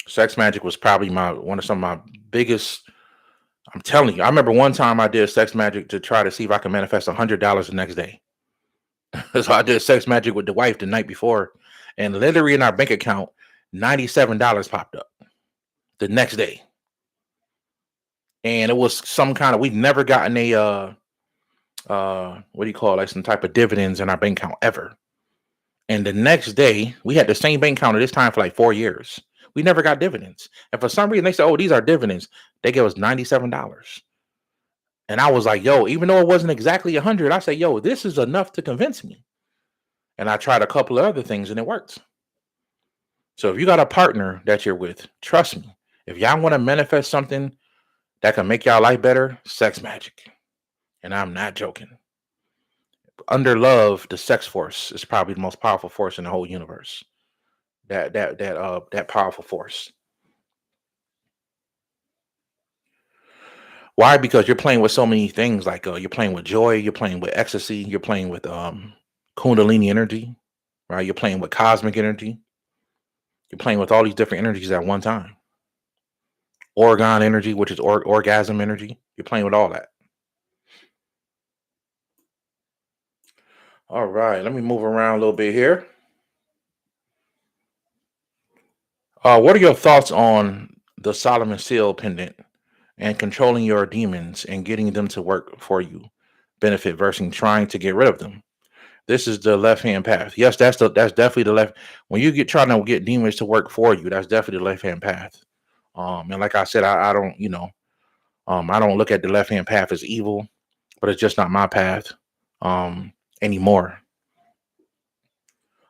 Sex magic was probably my one of some of my biggest. I'm telling you, I remember one time I did sex magic to try to see if I could manifest $100 the next day. So I did sex magic with the wife the night before, and literally in our bank account, $97 popped up the next day. And it was some kind of we've never gotten a what do you call it, like some type of dividends in our bank account ever. And the next day, we had the same bank account at this time for like 4 years. We never got dividends. And for some reason, they said, "Oh, these are dividends." They gave us $97. And I was like, "Yo," even though it wasn't exactly 100, I said, "Yo, this is enough to convince me." And I tried a couple of other things and it worked. So if you got a partner that you're with, trust me, if y'all want to manifest something that can make y'all life better, sex magic. And I'm not joking. Under love, the sex force is probably the most powerful force in the whole universe. That powerful force. Why? Because you're playing with so many things. Like you're playing with joy, you're playing with ecstasy, you're playing with kundalini energy, right? You're playing with cosmic energy. You're playing with all these different energies at one time. Orgon energy, which is orgasm energy. You're playing with all that. All right, let me move around a little bit here. What are your thoughts on the Solomon Seal pendant and controlling your demons and getting them to work for you? Benefit versus trying to get rid of them. This is the left hand path. Yes, that's definitely the left. When you get trying to get demons to work for you, that's definitely the left hand path. And like I said, I don't, I don't look at the left hand path as evil, but it's just not my path anymore.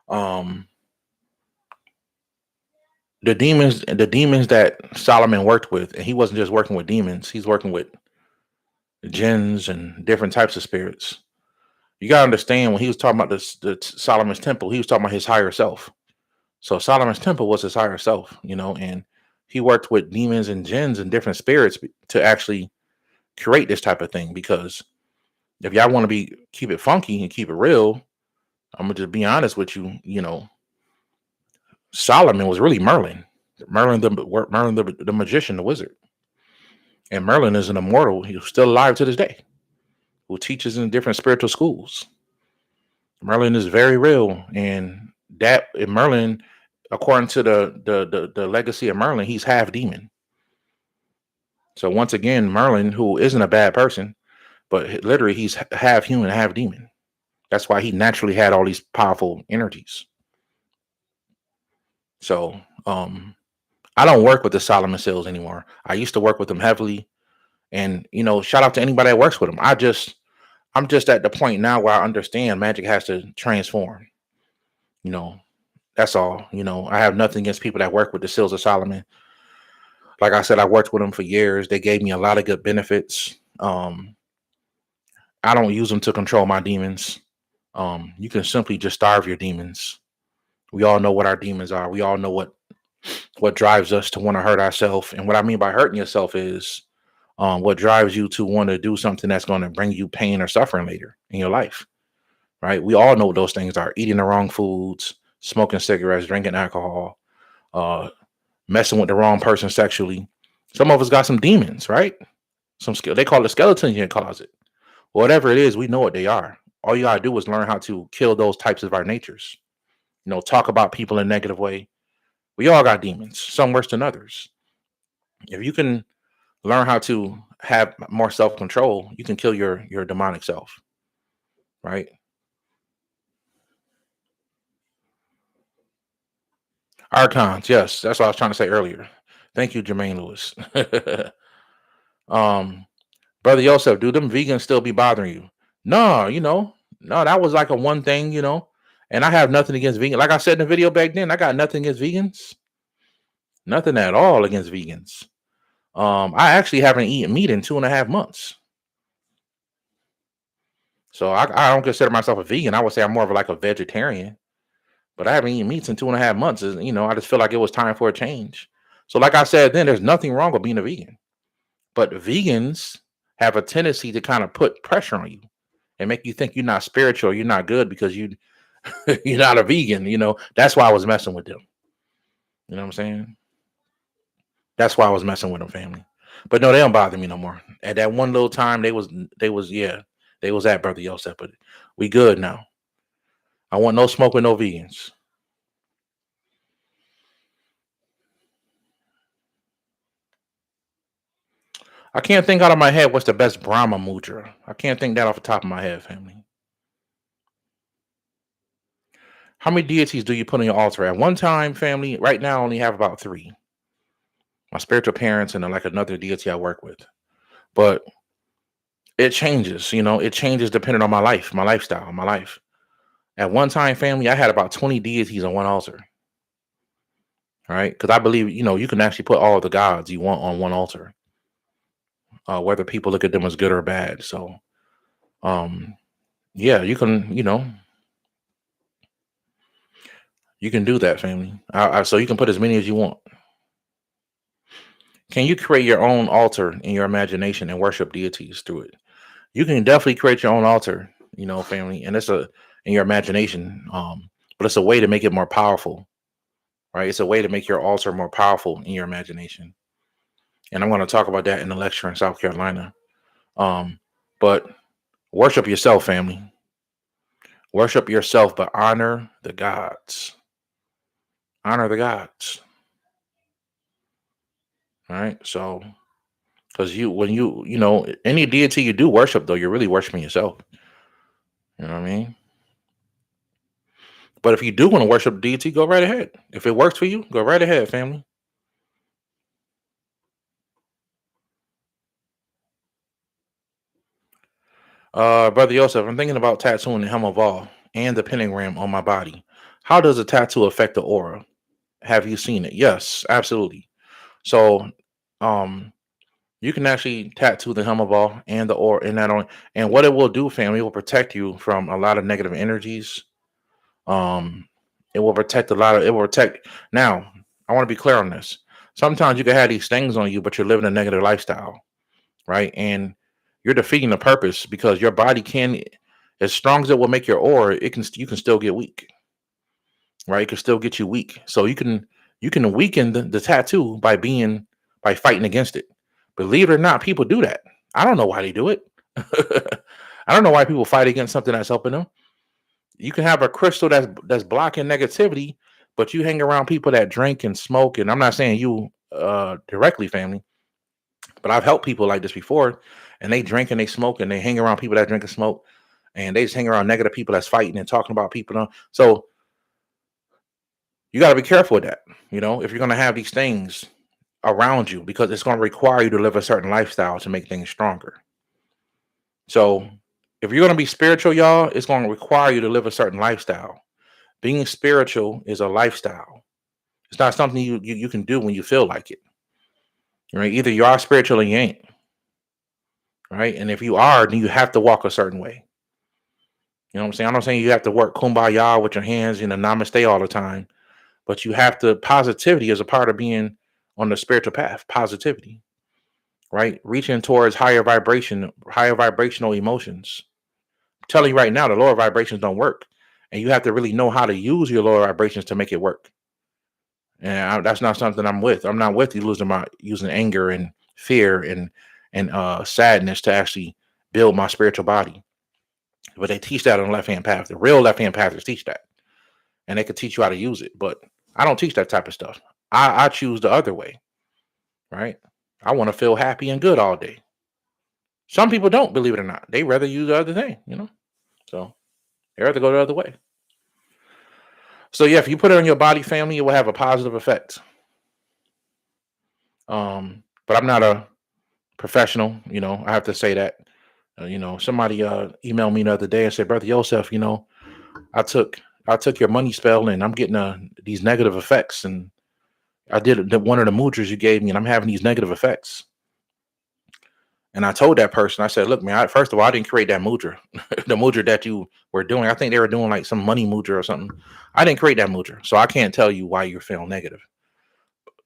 Um, the demons that Solomon worked with, and he wasn't just working with demons, he's working with jinns and different types of spirits. You gotta understand when he was talking about the Solomon's temple, he was talking about his higher self. So Solomon's temple was his higher self, and he worked with demons and jinns and different spirits to actually create this type of thing. Because if y'all want to keep it funky and keep it real, I'm gonna just be honest with you. Solomon was really Merlin, Merlin the magician, the wizard, and Merlin is an immortal. He's still alive to this day, who teaches in different spiritual schools. Merlin is very real, and Merlin, according to the legacy of Merlin, he's half demon. So once again, Merlin, who isn't a bad person, but literally he's half human, half demon. That's why he naturally had all these powerful energies. So I don't work with the Solomon Seals anymore. I used to work with them heavily, and shout out to anybody that works with them. I'm just at the point now where I understand magic has to transform. You know, that's all. I have nothing against people that work with the Seals of Solomon. Like I said, I worked with them for years. They gave me a lot of good benefits. I don't use them to control my demons. You can simply just starve your demons. We all know what our demons are. We all know what drives us to want to hurt ourselves. And what I mean by hurting yourself is what drives you to want to do something that's going to bring you pain or suffering later in your life. Right? We all know what those things are: eating the wrong foods, smoking cigarettes, drinking alcohol, messing with the wrong person sexually. Some of us got some demons, right? They call it skeletons in your closet. Whatever it is, we know what they are. All you gotta do is learn how to kill those types of our natures. Talk about people in a negative way. We all got demons, some worse than others. If you can learn how to have more self-control, you can kill your demonic self, right? Archons, yes, that's what I was trying to say earlier. Thank you, Jermaine Lewis. um, Brother Yosef, do them vegans still be bothering you? No, no, that was like a one thing. And I have nothing against vegan. Like I said in the video back then, I got nothing against vegans. Nothing at all against vegans. I actually haven't eaten meat in 2.5 months. So I don't consider myself a vegan. I would say I'm more of like a vegetarian. But I haven't eaten meat in 2.5 months. I just feel like it was time for a change. So like I said then, there's nothing wrong with being a vegan. But vegans have a tendency to kind of put pressure on you and make you think you're not spiritual, you're not good because you're not a vegan. That's why I was messing with them. You know what I'm saying? That's why I was messing with them, family. But no, they don't bother me no more. At that one little time, they was at Brother Yosef, but we good now. I want no smoke with no vegans. I can't think out of my head what's the best Brahma mudra. I can't think that off the top of my head, family. How many deities do you put on your altar at one time, family? Right now, I only have about 3. My spiritual parents and like another deity I work with. But it changes, it changes depending on my life, my lifestyle, my life. At one time, family, I had about 20 deities on one altar. All right. Because I believe, you can actually put all the gods you want on one altar, whether people look at them as good or bad. So, yeah, you can, you can do that, family. So you can put as many as you want. Can you create your own altar in your imagination and worship deities through it? You can definitely create your own altar, family, and it's in your imagination. But it's a way to make it more powerful, right? It's a way to make your altar more powerful in your imagination. And I'm going to talk about that in the lecture in South Carolina. But worship yourself, family. Worship yourself, but honor the gods. Honor the gods. All right. So, because any deity you do worship, though, you're really worshiping yourself. You know what I mean? But if you do want to worship deity, go right ahead. If it works for you, go right ahead, family. Brother Yosef, I'm thinking about tattooing the helm of all and the pentagram on my body. How does a tattoo affect the aura? Have you seen it? Yes, absolutely. So, um, you can actually tattoo the helm of all and the aura in that on, and what it will do, family, it will protect you from a lot of negative energies. Um, it will protect a lot of. It will protect. Now, I want to be clear on this. Sometimes you can have these things on you, but you're living a negative lifestyle, right? And you're defeating the purpose because your body can, as strong as it will make your aura, you can still get weak, right? It can still get you weak. So you can weaken the tattoo by fighting against it. Believe it or not, people do that. I don't know why they do it. I don't know why people fight against something that's helping them. You can have a crystal that's blocking negativity, but you hang around people that drink and smoke. And I'm not saying you directly, family, but I've helped people like this before, and they drink and they smoke and they hang around people that drink and smoke, and they just hang around negative people that's fighting and talking about people. So you got to be careful with that. If you're going to have these things around you, because it's going to require you to live a certain lifestyle to make things stronger. So if you're going to be spiritual, y'all, it's going to require you to live a certain lifestyle. Being spiritual is a lifestyle. It's not something you can do when you feel like it. Right? Either you are spiritual or you ain't. Right? And if you are, then you have to walk a certain way. You know what I'm saying? I'm not saying you have to work kumbaya with your hands in a namaste all the time, but you have to, positivity is a part of being on the spiritual path. Positivity, right? Reaching towards higher vibrational emotions. I'm telling you right now, the lower vibrations don't work. And you have to really know how to use your lower vibrations to make it work. And that's not something I'm with. I'm not with you using anger and fear and sadness to actually build my spiritual body. But they teach that on the left-hand path. The real left-hand pathers teach that. And they can teach you how to use it. But I don't teach that type of stuff. I choose the other way. Right? I want to feel happy and good all day. Some people don't, believe it or not. They rather use the other thing. So they rather go the other way. So yeah, if you put it on your body, family, it will have a positive effect. But I'm not a professional, I have to say that. Somebody emailed me the other day and said, Brother Yosef, I took your money spell and I'm getting these negative effects, and I did one of the mudras you gave me and I'm having these negative effects. And I told that person, I said, look, man, first of all, I didn't create that mudra. The mudra that you were doing, I think they were doing like some money mudra or something. I didn't create that mudra. So I can't tell you why you're feeling negative.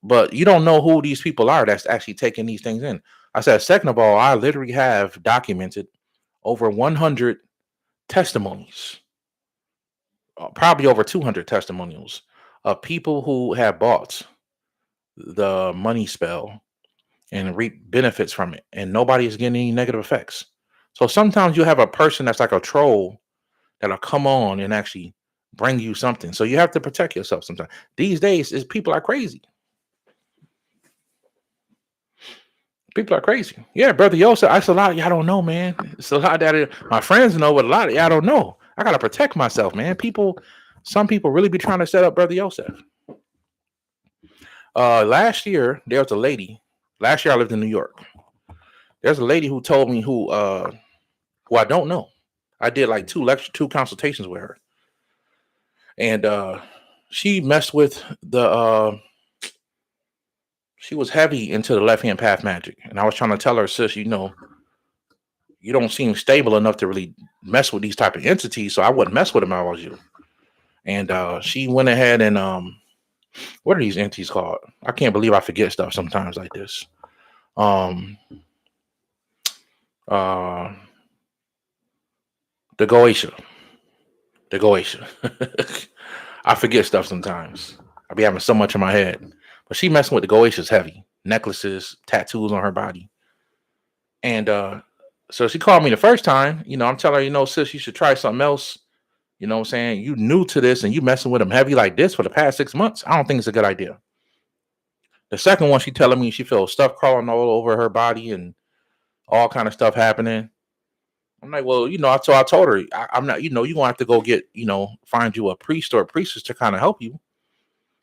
But you don't know who these people are that's actually taking these things in. I said, second of all, I literally have documented over 100 testimonies, probably over 200 testimonials of people who have bought the money spell and reap benefits from it, and nobody is getting any negative effects. So sometimes you have a person that's like a troll that'll come on and actually bring you something. So you have to protect yourself sometimes. These days, is people are crazy. People are crazy. Yeah, brother Yosef, that's a lot of y'all don't know, man. It's a lot that my friends know, but a lot of y'all don't know. I gotta protect myself, man. Some people really be trying to set up brother Yosef. Last year there was a lady. Last year I lived in New York. There's a lady who told me who I don't know. I did like two consultations with her, and she messed with the. She was heavy into the left hand path magic, and I was trying to tell her, sis, you don't seem stable enough to really mess with these type of entities, so I wouldn't mess with them if I was you. And she went ahead and what are these entities called? I can't believe I forget stuff sometimes like this. The Goetia. I forget stuff sometimes. I be having so much in my head. But she messing with the Goetia's heavy. Necklaces, tattoos on her body. And so she called me the first time. I'm telling her, sis, you should try something else. You know what I'm saying? You new to this and you messing with them heavy like this for the past 6 months. I don't think it's a good idea. The second one, she telling me she feels stuff crawling all over her body and all kind of stuff happening. I'm like, well, so I told her, I'm not, you're going to have to go get, find you a priest or a priestess to kind of help you.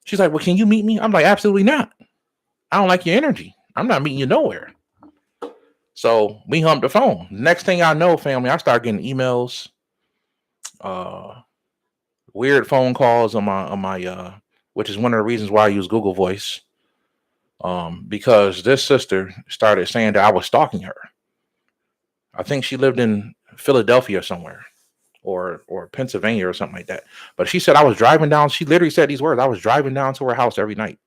She's like, well, can you meet me? I'm like, absolutely not. I don't like your energy. I'm not meeting you nowhere. So we humped the phone. Next thing I know, family, I start getting emails, weird phone calls on my which is one of the reasons why I use Google Voice. Because this sister started saying that I was stalking her. I think she lived in Philadelphia somewhere or Pennsylvania or something like that. But she said I was driving down. She literally said these words. I was driving down to her house every night.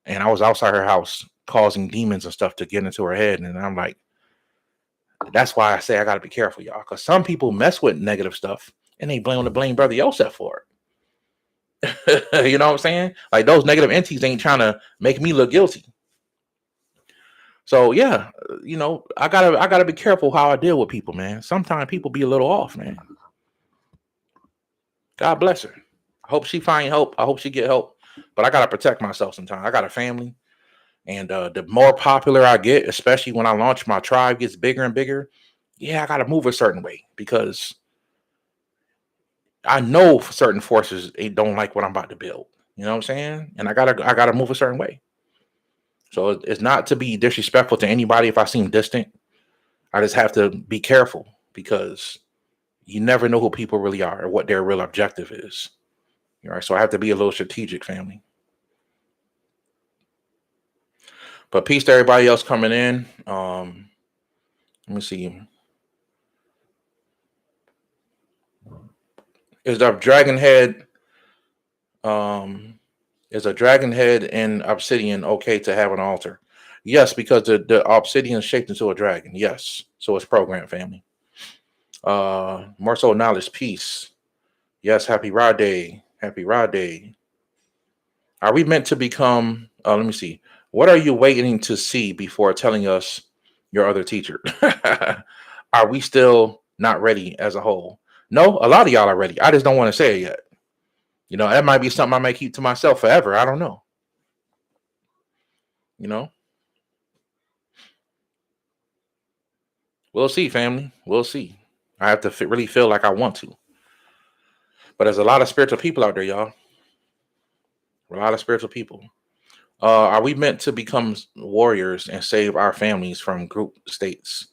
And I was outside her house causing demons and stuff to get into her head. And I'm like, that's why I say I got to be careful, y'all. Because some people mess with negative stuff and they blame brother Yosef for it. You know what I'm saying? Like those negative entities ain't trying to make me look guilty. So yeah, I gotta be careful how I deal with people, man. Sometimes people be a little off, man. God bless her. I hope she find help. I hope she get help. But I gotta protect myself sometimes. I got a family, and the more popular I get, especially when I launch my tribe gets bigger and bigger, yeah, I gotta move a certain way because I know certain forces they don't like what I'm about to build. You know what I'm saying? And I gotta move a certain way. So it's not to be disrespectful to anybody if I seem distant. I just have to be careful because you never know who people really are or what their real objective is. All right, so I have to be a little strategic, family. But peace to everybody else coming in. Let me see. Is the dragon head? Is a dragon head in obsidian okay to have an altar? Yes, because the obsidian is shaped into a dragon. Yes, so it's programmed, family. More so knowledge, peace. Yes, happy Rod Day. Happy Rod Day. Are we meant to become? Let me see. What are you waiting to see before telling us your other teacher? Are we still not ready as a whole? No, a lot of y'all are ready. I just don't want to say it yet. That might be something I might keep to myself forever. I don't know. We'll see, family. We'll see. I have to really feel like I want to. But there's a lot of spiritual people out there, y'all. A lot of spiritual people. Are we meant to become warriors and save our families from group states?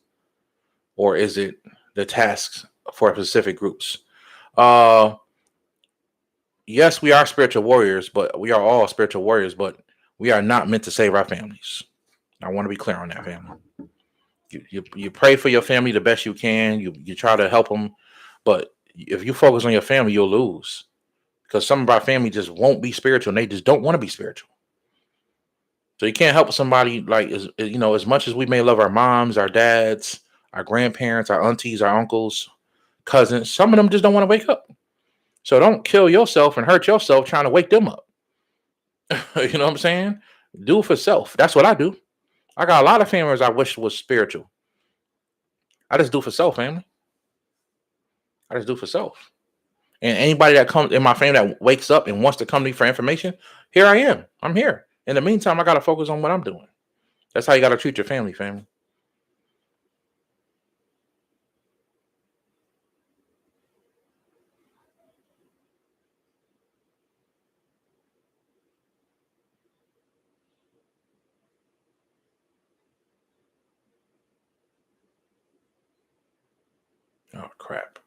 Or is it the tasks for specific groups? Yes, we are spiritual warriors, but we are all spiritual warriors, but we are not meant to save our families. I want to be clear on that, family. You pray for your family the best you can. You try to help them, but if you focus on your family, you'll lose because some of our family just won't be spiritual and they just don't want to be spiritual. So you can't help somebody like as much as we may love our moms, our dads, our grandparents, our aunties, our uncles, cousins. Some of them just don't want to wake up. So don't kill yourself and hurt yourself trying to wake them up. You know what I'm saying? Do it for self. That's what I do. I got a lot of families I wish was spiritual. I just do for self, family. I just do for self. And anybody that comes in my family that wakes up and wants to come to me for information, here I am. I'm here. In the meantime, I got to focus on what I'm doing. That's how you got to treat your family, family. Oh, crap.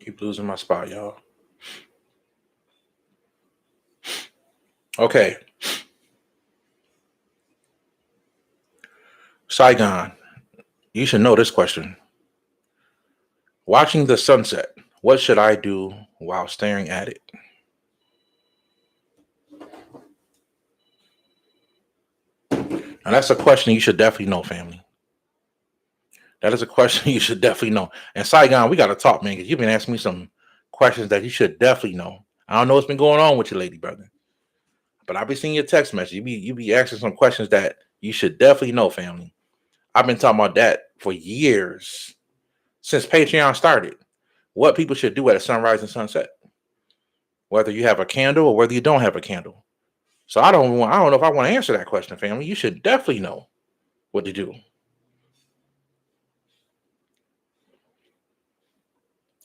Keep losing my spot, y'all. Okay. Saigon, you should know this question. Watching the sunset, what should I do while staring at it? And that's a question you should definitely know, family. That is a question you should definitely know. And Saigon, we got to talk, man, because you've been asking me some questions that you should definitely know. I don't know what's been going on with your lady, brother, but I've been seeing your text message. You be asking some questions that you should definitely know, family. I've been talking about that for years since Patreon started. What people should do at a sunrise and sunset, whether you have a candle or whether you don't have a candle. So I don't know if I want to answer that question, family. You should definitely know what to do.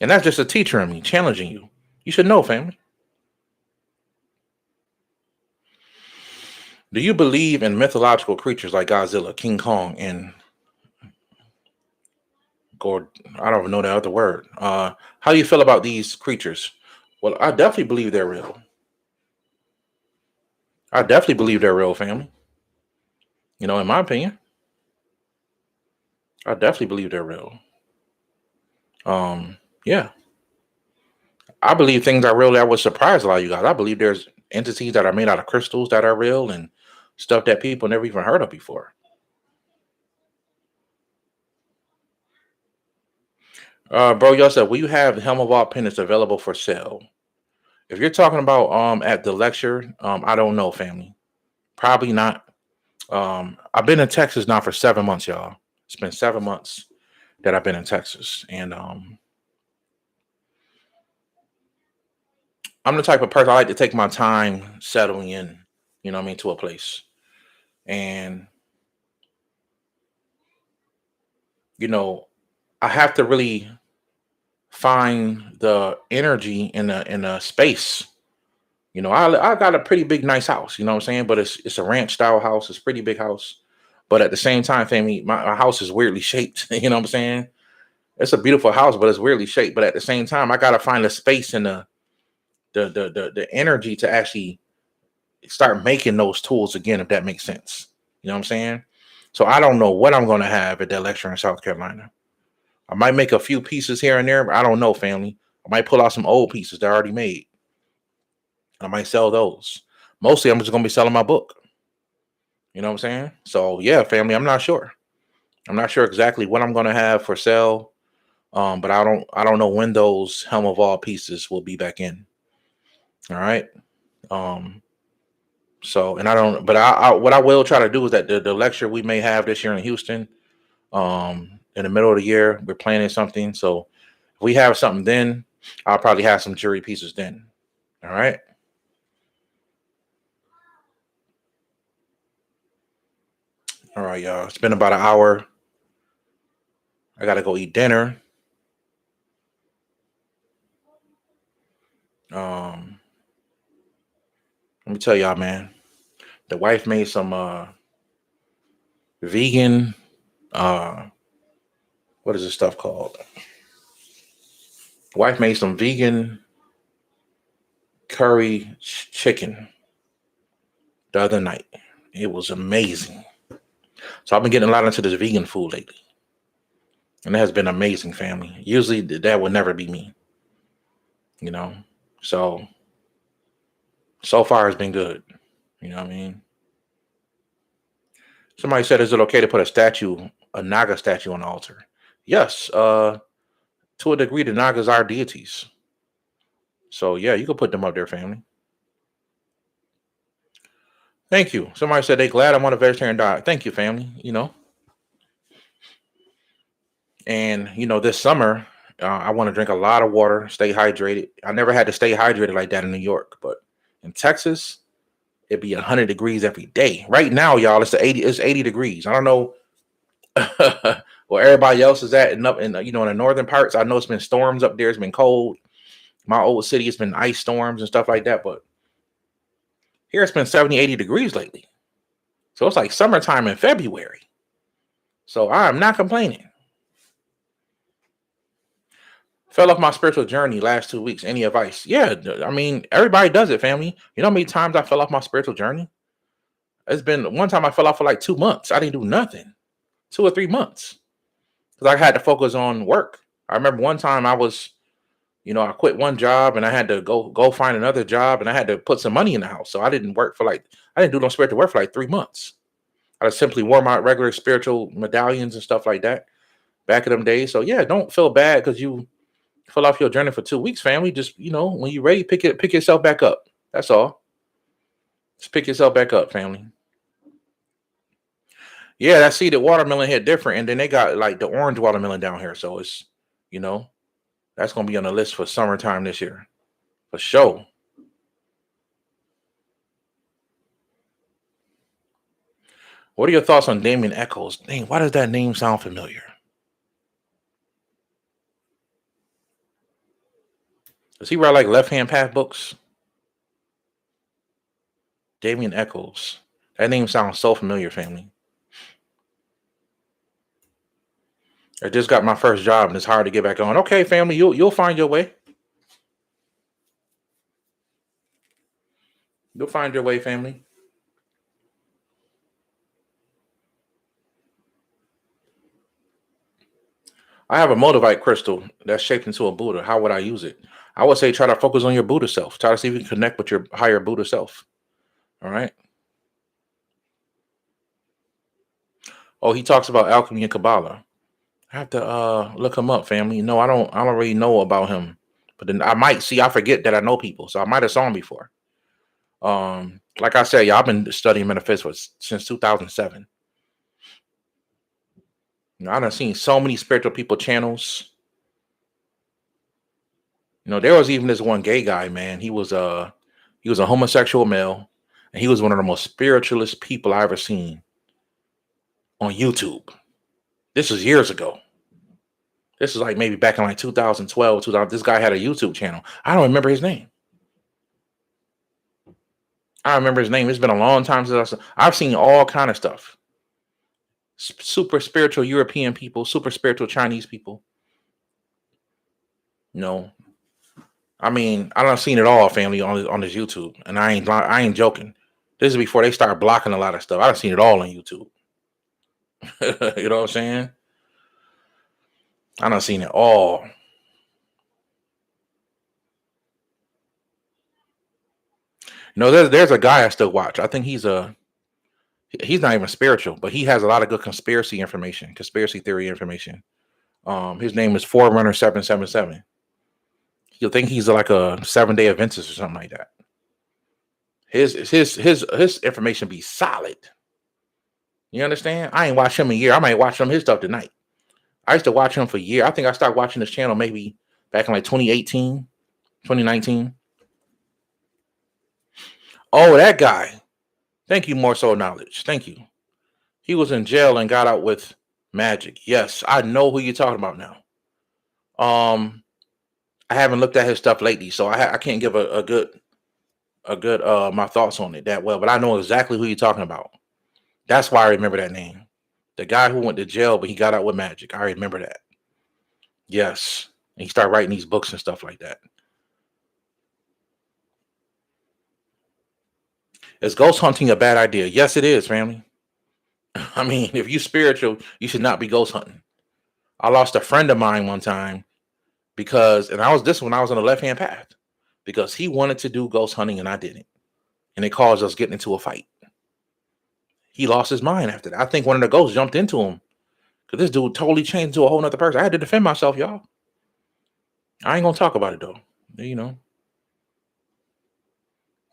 And that's just a teacher in me challenging you. You should know, family. Do you believe in mythological creatures like Godzilla, King Kong, and Gord? I don't even know the other word. How do you feel about these creatures? Well, I definitely believe they're real. I definitely believe they're real, family. In my opinion, I definitely believe they're real. Yeah, I believe things are real that would surprise a lot of you guys. I believe there's entities that are made out of crystals that are real and stuff that people never even heard of before. Bro, y'all said, will you have Helm of All Pennants available for sale? If you're talking about at the lecture, I don't know, family. Probably not. I've been in Texas now for 7 months, y'all. It's been 7 months that I've been in Texas, and I'm the type of person I like to take my time settling in. You know what I mean, to a place, and you know, I have to really find the energy in a space. I got a pretty big, nice house. You know what I'm saying? But it's a ranch style house. It's a pretty big house. But at the same time, family, my house is weirdly shaped. You know what I'm saying? It's a beautiful house, but it's weirdly shaped. But at the same time, I gotta find the space and the energy to actually start making those tools again, if that makes sense. You know what I'm saying? So I don't know what I'm gonna have at that lecture in South Carolina. I might make a few pieces here and there, but I don't know, family. I might pull out some old pieces that I already made. I might sell those. Mostly, I'm just gonna be selling my book. You know what I'm saying? So yeah, family. I'm not sure. I'm not sure exactly what I'm gonna have for sale. But I don't know when those Helm of All pieces will be back in. All right. Um, so and I don't, but what I will try to do is that the lecture we may have this year in Houston, in the middle of the year, we're planning something. So if we have something then, I'll probably have some jury pieces then. All right. All right, y'all. It's been about an hour. I gotta go eat dinner. Um, Let me tell y'all, man. The wife made some vegan. Uh, what is this stuff called? Wife made some vegan curry chicken the other night. It was amazing. So I've been getting a lot into this vegan food lately, and it has been amazing, family. Usually that would never be me, you know. So So far, it's been good. You know what I mean? Somebody said, is it okay to put a Naga statue on the altar? Yes. To a degree, the Nagas are deities. So yeah, you can put them up there, family. Thank you. Somebody said they glad I'm on a vegetarian diet. Thank you, family. And this summer, I want to drink a lot of water, stay hydrated. I never had to stay hydrated like that in New York, but in Texas, it'd be 100 degrees every day. Right now, y'all, it's 80 degrees. I don't know where everybody else is at, and up in in the northern parts. I know it's been storms up there. It's been cold. My old city, it's been ice storms and stuff like that. But here, it's been 70, 80 degrees lately. So it's like summertime in February. So I'm not complaining. Fell off my spiritual journey last 2 weeks. Any advice? Yeah, I mean, everybody does it, family. You know how many times I fell off my spiritual journey? It's been one time I fell off for like 2 months. I didn't do nothing. 2 or 3 months. Because I had to focus on work. I remember one time I quit one job and I had to go find another job and I had to put some money in the house. So I didn't do no spiritual work for like 3 months. I just simply wore my regular spiritual medallions and stuff like that back in them days. So yeah, don't feel bad because you fell off your journey for 2 weeks, family. Just when you're ready, pick yourself back up. That's all. Just pick yourself back up, family. Yeah, that seeded watermelon hit different, and then they got like the orange watermelon down here. So it's that's gonna be on the list for summertime this year, for sure. What are your thoughts on Damien Echoes? Dang, why does that name sound familiar? Does he write like Left Hand Path books? Damien Echoes. That name sounds so familiar, family. I just got my first job and it's hard to get back on. Okay, family, you'll find your way. You'll find your way, family. I have a Moldavite crystal that's shaped into a Buddha. How would I use it? I would say try to focus on your Buddha self. Try to see if you can connect with your higher Buddha self. All right. Oh, he talks about alchemy and Kabbalah. I have to look him up, family. No, I don't really know about him. But then I forget that I know people. So I might have saw him before. Like I said, I've been studying metaphysics since 2007. I done seen so many spiritual people channels. There was even this one gay guy, man. He was a homosexual male, and he was one of the most spiritualist people I ever seen on YouTube. This was years ago. This is like maybe back in like 2012, 2000. This guy had a YouTube channel. I don't remember his name. I remember his name. It's been a long time since I've seen all kind of stuff. Super spiritual European people, super spiritual Chinese people. I mean, I done seen it all, family, on this YouTube, and I ain't joking. This is before they start blocking a lot of stuff. I done seen it all on YouTube. You know what I'm saying? I done seen it all. There's a guy I still watch. I think he's not even spiritual, but he has a lot of good conspiracy theory information. His name is Forerunner 777. You'll think he's like a 7-day Adventist or something like that. His information be solid. You understand? I ain't watched him in a year. I might watch some of his stuff tonight. I used to watch him for a year. I think I started watching this channel maybe back in like 2018, 2019. Oh, that guy. Thank you, More Soul Knowledge. Thank you. He was in jail and got out with magic. Yes, I know who you're talking about now. I haven't looked at his stuff lately, so I can't give a good my thoughts on it that well, but I know exactly who you're talking about. That's why I remember that name. The guy who went to jail, but he got out with magic. I remember that. Yes. And he started writing these books and stuff like that. Is ghost hunting a bad idea? Yes, it is, family. I mean, if you spiritual, you should not be ghost hunting. I lost a friend of mine one time when I was on the left-hand path, because he wanted to do ghost hunting and I didn't. and it caused us getting into a fight. He lost his mind after that. I think one of the ghosts jumped into him because this dude totally changed into a whole nother person. I had to defend myself, y'all. I ain't gonna talk about it though. You know,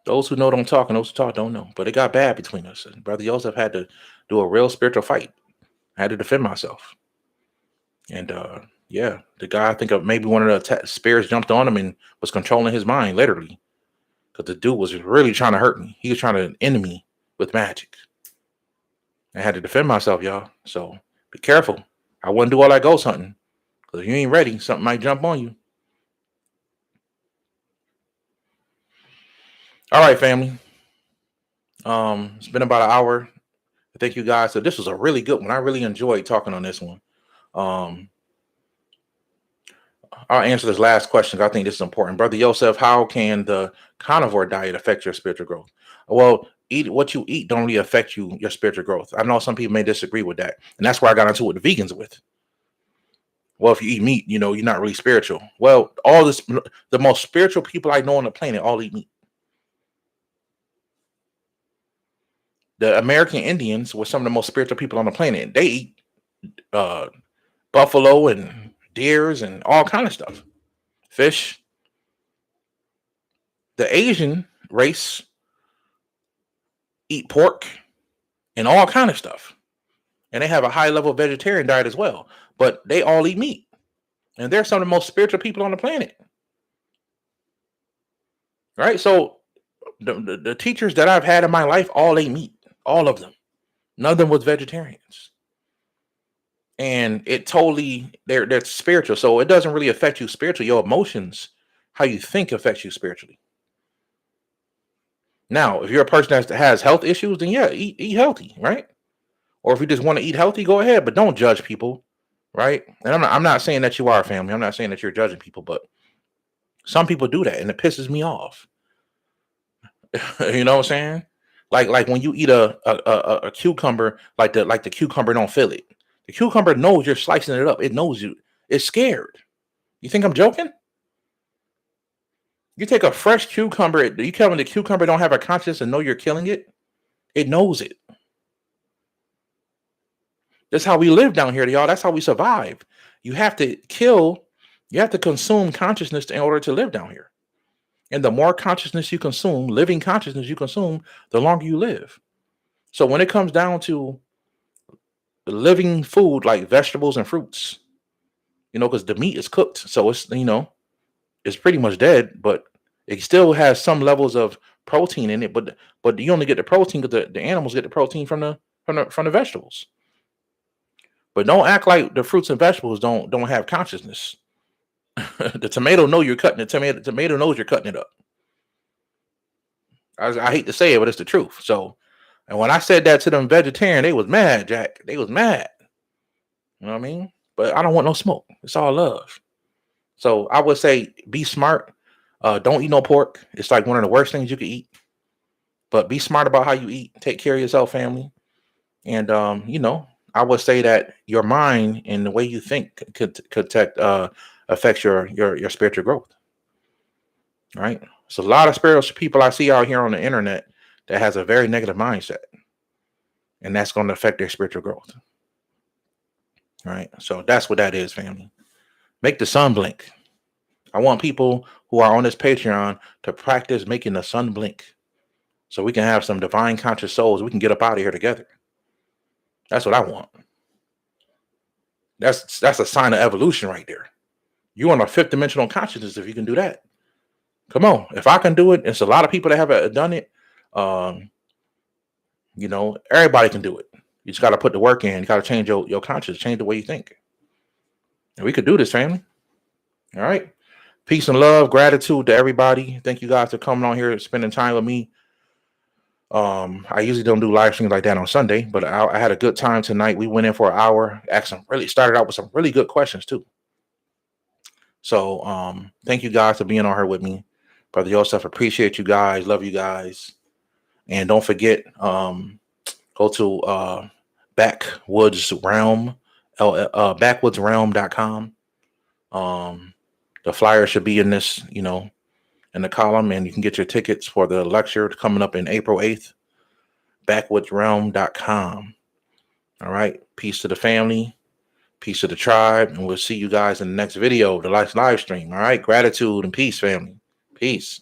those who know don't talk, and those who talk don't know. But it got bad between us. And Brother Joseph had to do a real spiritual fight. I had to defend myself. And yeah, the guy, I think maybe one of the spirits jumped on him and was controlling his mind, literally. Because the dude was really trying to hurt me. He was trying to end me with magic. I had to defend myself, y'all. So be careful. I wouldn't do all that ghost hunting. Because if you ain't ready, something might jump on you. All right, family. It's been about an hour. Thank you guys. So this was a really good one. I really enjoyed talking on this one. I'll answer this last question. I think this is important. Brother Yosef, how can the carnivore diet affect your spiritual growth? Well, eat what you eat don't really affect your spiritual growth. I know some people may disagree with that. And that's where I got into it with the vegans with. Well, if you eat meat, you're not really spiritual. Well, the most spiritual people I know on the planet all eat meat. The American Indians were some of the most spiritual people on the planet. They eat buffalo and deers and all kind of stuff. Fish. The Asian race eat pork and all kind of stuff. And they have a high level vegetarian diet as well. But they all eat meat. And they're some of the most spiritual people on the planet. Right? So the teachers that I've had in my life all ate meat. All of them. None of them was vegetarians. And it totally, they're spiritual. So it doesn't really affect you spiritually. Your emotions, how you think affects you spiritually. Now, if you're a person that has health issues, then yeah, eat healthy, right? Or if you just want to eat healthy, go ahead, but don't judge people, right? And I'm not saying that you are a family. I'm not saying that you're judging people, but some people do that, and it pisses me off. You know what I'm saying? Like when you eat a cucumber, like the cucumber don't feel it. The cucumber knows you're slicing it up. It knows you. It's scared. You think I'm joking? You take a fresh cucumber. You tell me the cucumber don't have a conscience and know you're killing it? It knows it. That's how we live down here, y'all. That's how we survive. You have to kill. You have to consume consciousness in order to live down here. And the more consciousness you consume, living consciousness you consume, the longer you live. So when it comes down to the living food like vegetables and fruits, because the meat is cooked, so it's it's pretty much dead, but it still has some levels of protein in it. But you only get the protein because the animals get the protein from the vegetables. But don't act like the fruits and vegetables don't have consciousness. The tomato know you're cutting it. Tomato knows you're cutting it up. I hate to say it, but it's the truth. So, and when I said that to them vegetarian, they was mad, Jack. They was mad. You know what I mean? But I don't want no smoke. It's all love. So I would say be smart. Don't eat no pork. It's like one of the worst things you could eat. But be smart about how you eat. Take care of yourself, family. And I would say that your mind and the way you think could affects your spiritual growth. Right? So a lot of spiritual people I see out here on the internet that has a very negative mindset, and that's going to affect their spiritual growth. Right? So that's what that is, family. Make the sun blink. I want people who are on this Patreon to practice making the sun blink, so we can have some divine conscious souls. We can get up out of here together. That's what I want. That's a sign of evolution right there. You're on a fifth dimensional consciousness if you can do that. Come on. If I can do it, it's a lot of people that have done it. Everybody can do it. You just got to put the work in. You got to change your conscience, change the way you think. And we could do this, family. All right. Peace and love, gratitude to everybody. Thank you guys for coming on here, spending time with me. I usually don't do live streams like that on Sunday, but I had a good time tonight. We went in for an hour. Started out with some really good questions too. So thank you guys for being on here with me. Brother Yosef, appreciate you guys. Love you guys. And don't forget, go to Backwoods Realm, backwoodsrealm.com. The flyer should be in this, in the column, and you can get your tickets for the lecture coming up in April 8th. Backwoodsrealm.com. All right. Peace to the family. Peace to the tribe. And we'll see you guys in the next video, the live stream. All right. Gratitude and peace, family. Peace.